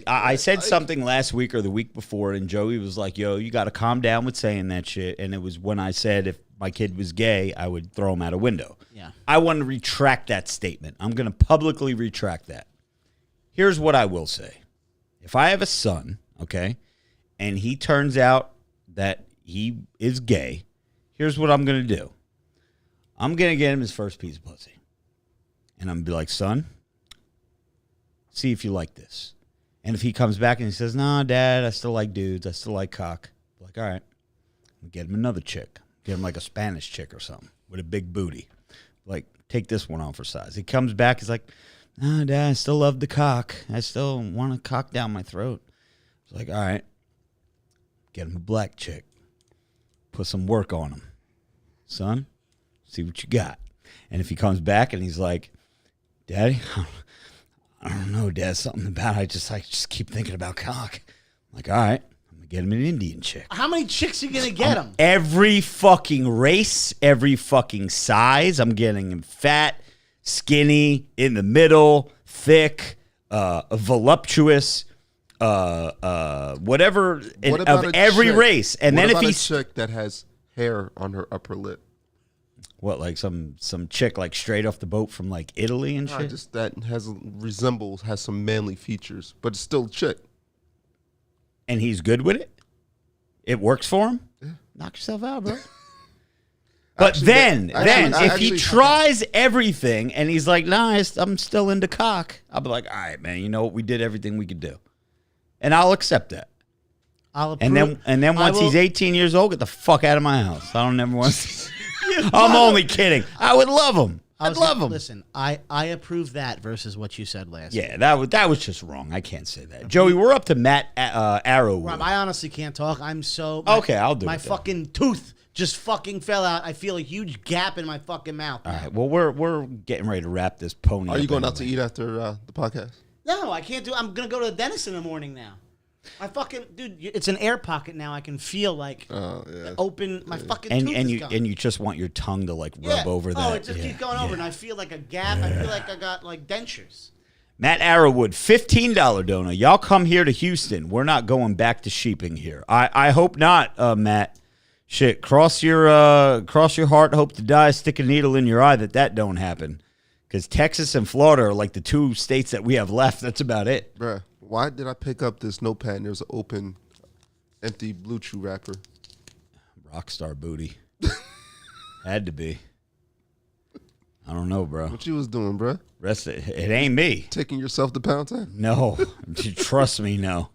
S2: I said something last week or the week before, and Joey was like, yo, you got to calm down with saying that shit. And it was when I said if my kid was gay, I would throw him out a window.
S1: Yeah.
S2: I want to retract that statement. I'm going to publicly retract that. Here's what I will say. If I have a son, okay, and he turns out that he is gay, here's what I'm going to do. I'm going to get him his first piece of pussy. And I'm going to be like, son, see if you like this. And if he comes back and he says, nah, Dad, I still like dudes. I still like cock. I'm like, all right, we'll get him another chick. Get him like a Spanish chick or something with a big booty. Like, take this one on for size. He comes back, he's like, nah, Dad, I still love the cock. I still want a cock down my throat. It's like, all right, get him a black chick. Put some work on him. Son, see what you got. And if he comes back and he's like, Daddy, I don't know, Dad, something about it. I just keep thinking about cock. I'm like, all right, I'm going to get him an Indian chick.
S1: How many chicks are you going to get him?
S2: Every fucking race, every fucking size. I'm getting him fat, skinny, in the middle, thick, voluptuous, whatever of every race. And then if he's
S3: a chick that has hair on her upper lip,
S2: what, like some chick like straight off the boat from like Italy and shit?
S3: Just that has some manly features, but it's still a chick.
S2: And he's good with it? It works for him? Yeah. Knock yourself out, bro. But if he tries everything and he's like, nah, I'm still into cock, I'll be like, all right, man, you know what? We did everything we could do. And I'll accept that. And then once he's 18 years old, get the fuck out of my house. I don't ever want to. I'm only kidding. I would love him. I'd love him.
S1: Listen, I approve that versus what you said last week.
S2: Yeah, that was just wrong. I can't say that. Joey, we're up to Matt Arrowwood.
S1: Rob, I honestly can't talk. I'm so...
S2: Okay, I'll do it.
S1: My fucking tooth just fucking fell out. I feel a huge gap in my fucking mouth.
S2: All right, well, we're getting ready to wrap this pony up.
S3: Are you going out to eat after the podcast?
S1: No, I can't do... I'm going to go to the dentist in the morning now. My fucking dude, it's an air pocket now. I can feel like open my fucking tooth
S2: and
S1: is
S2: you
S1: gone.
S2: and you just want your tongue to like rub over that.
S1: Oh, it just keeps going over, and I feel like a gap. I feel like I got like dentures.
S2: Matt Arrowwood, $15 donor. Y'all come here to Houston. We're not going back to sheeping here. I hope not, Matt. Shit, cross your heart. Hope to die. Stick a needle in your eye that don't happen. Because Texas and Florida are like the 2 states that we have left. That's about it.
S3: Bruh, why did I pick up this notepad and there's an open, empty Blue Chew wrapper?
S2: Rockstar booty. Had to be. I don't know, bro.
S3: What you was doing, bruh?
S2: It ain't me.
S3: Taking yourself to Pound Town?
S2: No. Trust me, no.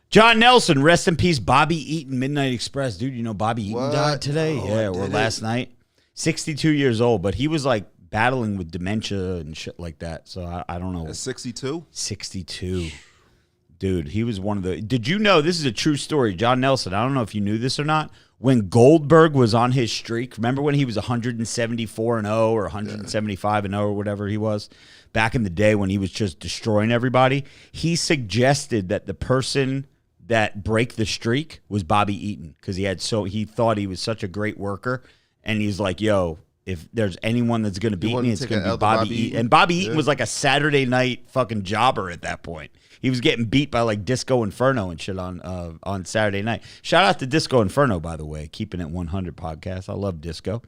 S2: John Nelson, rest in peace, Bobby Eaton, Midnight Express. Dude, you know Bobby Eaton
S3: What?
S2: died today?
S3: Oh,
S2: yeah, or last night. 62 years old, but he was like battling with dementia and shit like that. So I don't know.
S3: At 62?
S2: 62. Dude, he was one of the... Did you know, this is a true story, John Nelson, I don't know if you knew this or not, when Goldberg was on his streak, remember when he was 174-0 or 175-0 or whatever he was? Back in the day when he was just destroying everybody, he suggested that the person that break the streak was Bobby Eaton because he thought he was such a great worker, and he's like, yo, if there's anyone that's going to beat me, it's going to be Bobby Eaton. And Bobby Eaton was like a Saturday night fucking jobber at that point. He was getting beat by like Disco Inferno and shit on Saturday night. Shout out to Disco Inferno, by the way, Keeping It 100 podcast. I love Disco.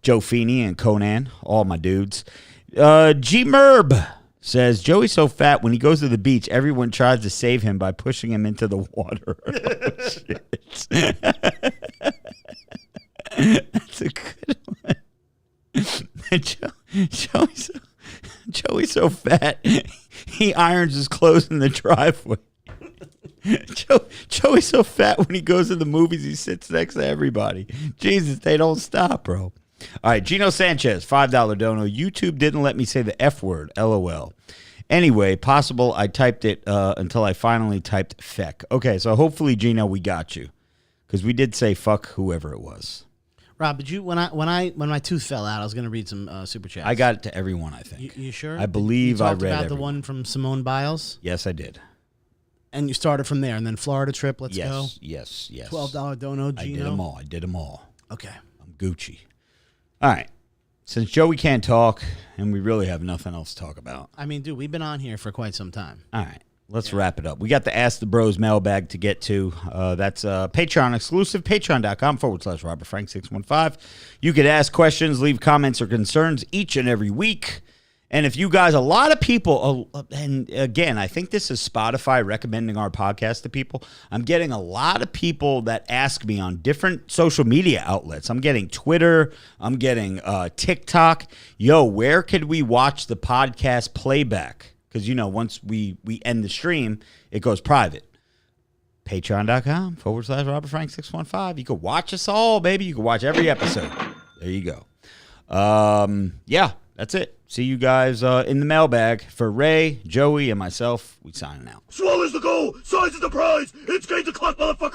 S2: Joe Feeney and Conan, all my dudes. G Merb says, Joey's so fat, when he goes to the beach, everyone tries to save him by pushing him into the water. Oh, shit. That's a good one. Joey's so fat, he irons his clothes in the driveway. Joey's so fat, when he goes to the movies, he sits next to everybody. Jesus, they don't stop, bro. All right, Gino Sanchez, $5 dono. YouTube didn't let me say the F word, LOL. Anyway, possible I typed it until I finally typed feck. Okay, so hopefully, Gino, we got you. Because we did say fuck whoever it was.
S1: Rob, did you when my tooth fell out, I was going to read some super chats.
S2: I got it to everyone, I think.
S1: You sure?
S2: I believe
S1: you
S2: I
S1: talked
S2: read
S1: about
S2: everyone.
S1: the one from Simone Biles?
S2: Yes, I did.
S1: And you started from there, and then Florida trip, let's go.
S2: Yes.
S1: $12 dono, Gino.
S2: I did them all.
S1: Okay.
S2: I'm Gucci. All right. Since Joey can't talk, and we really have nothing else to talk about.
S1: I mean, dude, we've been on here for quite some time.
S2: All right. Let's wrap it up. We got the Ask the Bros mailbag to get to. That's Patreon exclusive, patreon.com/Robert Frank 615. You could ask questions, leave comments or concerns each and every week. And if you guys, a lot of people, and again, I think this is Spotify recommending our podcast to people. I'm getting a lot of people that ask me on different social media outlets. I'm getting Twitter. I'm getting TikTok. Yo, where could we watch the podcast playback? Because, you know, once we end the stream, it goes private. Patreon.com/Robert Frank 615. You can watch us all, baby. You can watch every episode. There you go. Yeah, that's it. See you guys in the mailbag. For Ray, Joey, and myself, we signing out.
S4: Swallows the goal, size is the prize. It's Gainz o'clock, motherfucker.